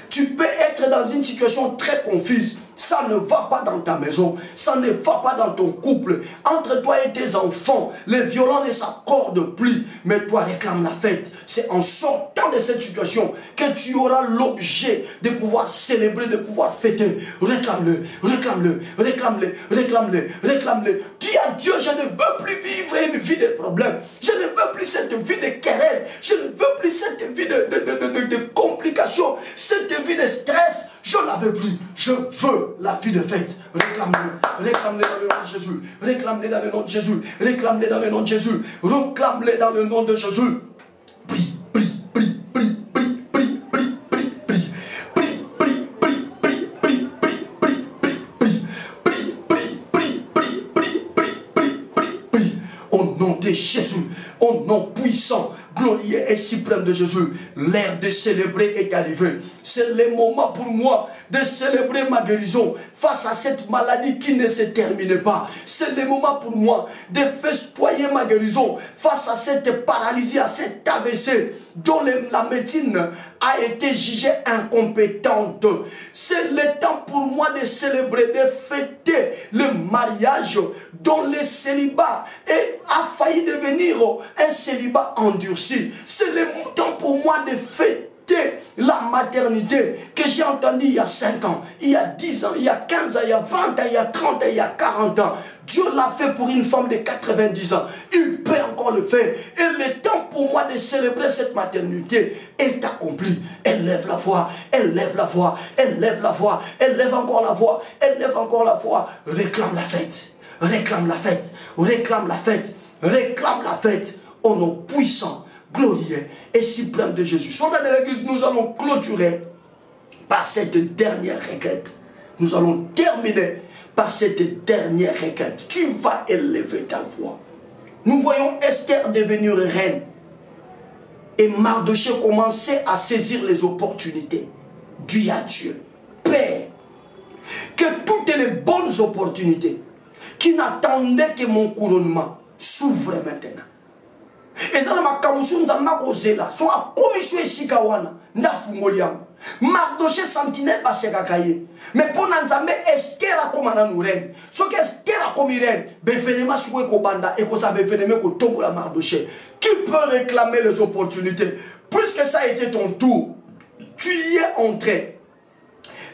tu peux être dans une situation très confuse. Ça ne va pas dans ta maison, ça ne va pas dans ton couple. Entre toi et tes enfants, les violents ne s'accordent plus. Mais toi, réclame la fête. C'est en sortant de cette situation que tu auras l'objet de pouvoir célébrer, de pouvoir fêter. Réclame-le, réclame-le, réclame-le, réclame-le, réclame-le. Dis à Dieu, je ne veux plus vivre une vie de problèmes. Je ne veux plus cette vie de querelles. Je ne veux plus cette vie de complications, cette vie de stress. Je ne la veux plus. Je veux la vie de fête. Réclame-le. Réclame-le dans le nom de Jésus. Réclame-le dans le nom de Jésus. Réclame-le dans le nom de Jésus. Réclame-le dans le nom de Jésus. Prie, prie, prie, prie, prie, prie, prie, prie, prie. Prie, prie, prie, prie, prie, prie, prie, prie, prie, prie, prie, prie, prie, prie, prie, prie. Au nom de Jésus. Au nom puissant, glorieux et suprême de Jésus, l'heure de célébrer est arrivée. C'est le moment pour moi de célébrer ma guérison face à cette maladie qui ne se termine pas. C'est le moment pour moi de festoyer ma guérison face à cette paralysie, à cet AVC dont la médecine a été jugée incompétente. C'est le temps pour moi de célébrer, de fêter le mariage dont le célibat a failli devenir un célibat endurci. C'est le temps pour moi de fêter la maternité que j'ai entendue il y a 5 ans, il y a 10 ans, il y a 15 ans, il y a 20 ans, il y a 30 ans, il y a 40 ans. Dieu l'a fait pour une femme de 90 ans. Il peut encore le faire. Et le temps pour moi de célébrer cette maternité est accompli. Élève la voix, élève la voix, élève la voix, élève encore la voix, élève encore la voix. Réclame la fête, réclame la fête, réclame la fête, réclame la fête. Au nom puissant, glorieux et suprême de Jésus. Soldats de l'église, nous allons clôturer par cette dernière requête. Nous allons terminer par cette dernière requête. Tu vas élever ta voix. Nous voyons Esther devenir reine. Et Mardochée commençait à saisir les opportunités. Dis à Dieu, Père, que toutes les bonnes opportunités qui n'attendaient que mon couronnement s'ouvrent maintenant. Et ça m'a kamusu nzamba kozela so a commission esika wana ndafungoli yango Mardochée sentinelle basekakaye mais pona nzambe Esther akoma na reine so que Esther akomi reine bevenema suko ekobanda ekosa bevenema ko tombola Mardochée. Qui peut réclamer les opportunités puisque ça a été ton tour, tu y es entré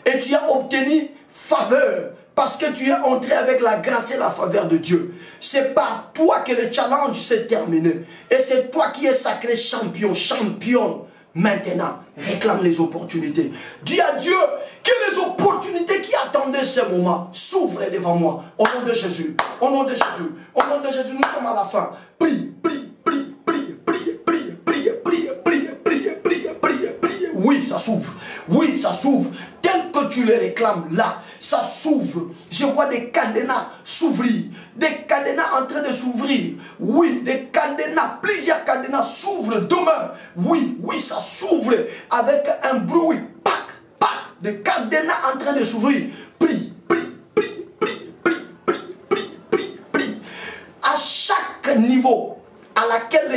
et tu as obtenu faveur. Parce que tu es entré avec la grâce et la faveur de Dieu. C'est par toi que le challenge s'est terminé. Et c'est toi qui es sacré champion, championne. Maintenant, réclame les opportunités. Dis à Dieu que les opportunités qui attendaient ce moment s'ouvrent devant moi. Au nom de Jésus. Au nom de Jésus. Au nom de Jésus, nous sommes à la fin. Prie, prie, prie, prie, prie, prie, prie, prie, prie, prie, prie, prie, prie. Oui, ça s'ouvre. Oui, ça s'ouvre. Tel que tu les réclames là, ça s'ouvre. Je vois des cadenas s'ouvrir. Des cadenas en train de s'ouvrir. Oui, des cadenas, plusieurs cadenas s'ouvrent demain. Oui, oui, ça s'ouvre avec un bruit. Pac, pac, des cadenas en train de s'ouvrir. Prie, prie, prie, prie, prie, prie, prie, prie,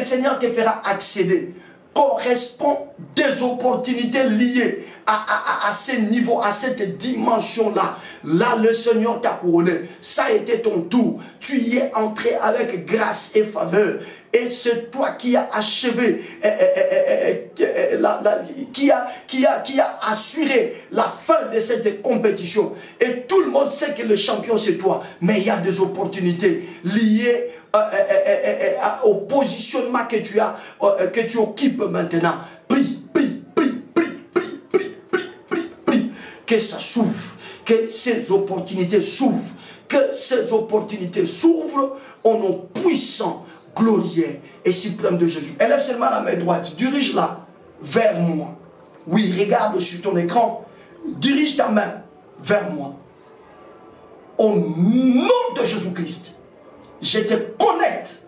Seigneur te fera accéder correspond des opportunités liées à ce niveau, à cette dimension-là. Là, le Seigneur t'a couronné. Ça a été ton tour. Tu y es entré avec grâce et faveur. Et c'est toi qui as achevé, qui a assuré la fin de cette compétition. Et tout le monde sait que le champion c'est toi. Mais il y a des opportunités liées au positionnement que tu as, que tu occupes maintenant. Prie, prie, prie, prie, prie, prie, prie, prie, prie. Que ça s'ouvre, que ces opportunités s'ouvrent, que ces opportunités s'ouvrent au nom puissant, glorieux et suprême de Jésus. Élève seulement la main droite, dirige-la vers moi. Oui, regarde sur ton écran, dirige ta main vers moi. Au nom de Jésus-Christ, je te connecte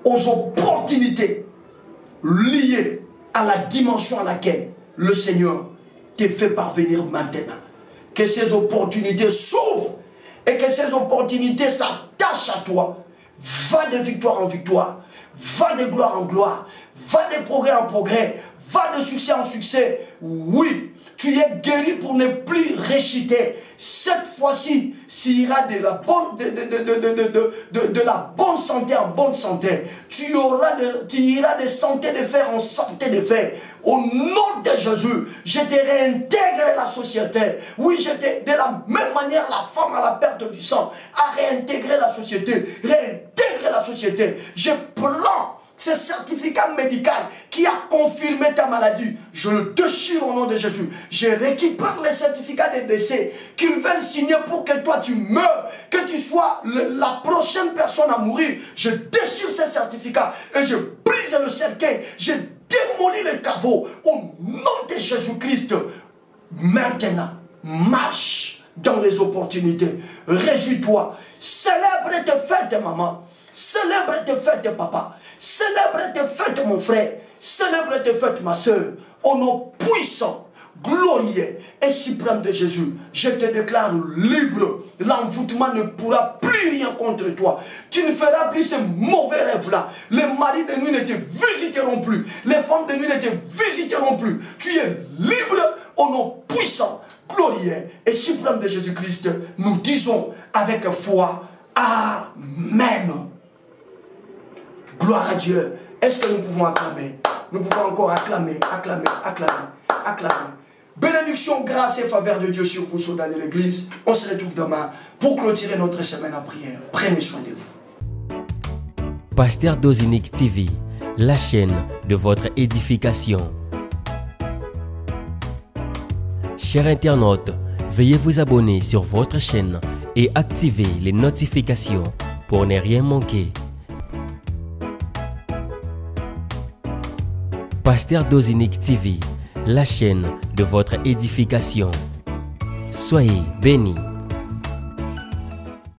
aux opportunités liées à la dimension à laquelle le Seigneur te fait parvenir maintenant. Que ces opportunités s'ouvrent et que ces opportunités s'attachent à toi. Va de victoire en victoire, va de gloire en gloire, va de progrès en progrès, va de succès en succès. Oui, tu es guéri pour ne plus réchiter. Cette fois-ci, tu iras de la bonne santé en bonne santé. Tu iras de santé de fer en santé de fer. Au nom de Jésus, je te réintègre la société. Oui, de la même manière, la femme à la perte du sang a réintégré la société. Réintègre la société. Je prends ce certificat médical qui a confirmé ta maladie, je le déchire au nom de Jésus. Je récupère les certificats de décès qu'ils veulent signer pour que toi tu meurs, que tu sois la prochaine personne à mourir. Je déchire ces certificats et je brise le cercueil. Je démolis les caveaux au nom de Jésus-Christ. Maintenant, marche dans les opportunités. Réjouis-toi. Célèbre tes fêtes, maman. Célèbre tes fêtes, papa. Célèbre tes fêtes, mon frère. Célèbre tes fêtes, ma soeur. Au nom puissant, glorieux et suprême de Jésus, je te déclare libre. L'envoûtement ne pourra plus rien contre toi. Tu ne feras plus ces mauvais rêves-là. Les maris de nuit ne te visiteront plus. Les femmes de nuit ne te visiteront plus. Tu es libre au nom puissant, glorieux et suprême de Jésus-Christ. Nous disons avec foi, Amen. Gloire à Dieu. Est-ce que nous pouvons acclamer? Nous pouvons encore acclamer, acclamer, acclamer, acclamer. Bénédiction, grâce et faveur de Dieu sur vous, soldats de l'église. On se retrouve demain pour clôturer notre semaine en prière. Prenez soin de vous. Pasteur Dozinique TV, la chaîne de votre édification. Chers internautes, veuillez vous abonner sur votre chaîne et activer les notifications pour ne rien manquer. Pasteur Dozinique TV, la chaîne de votre édification. Soyez bénis.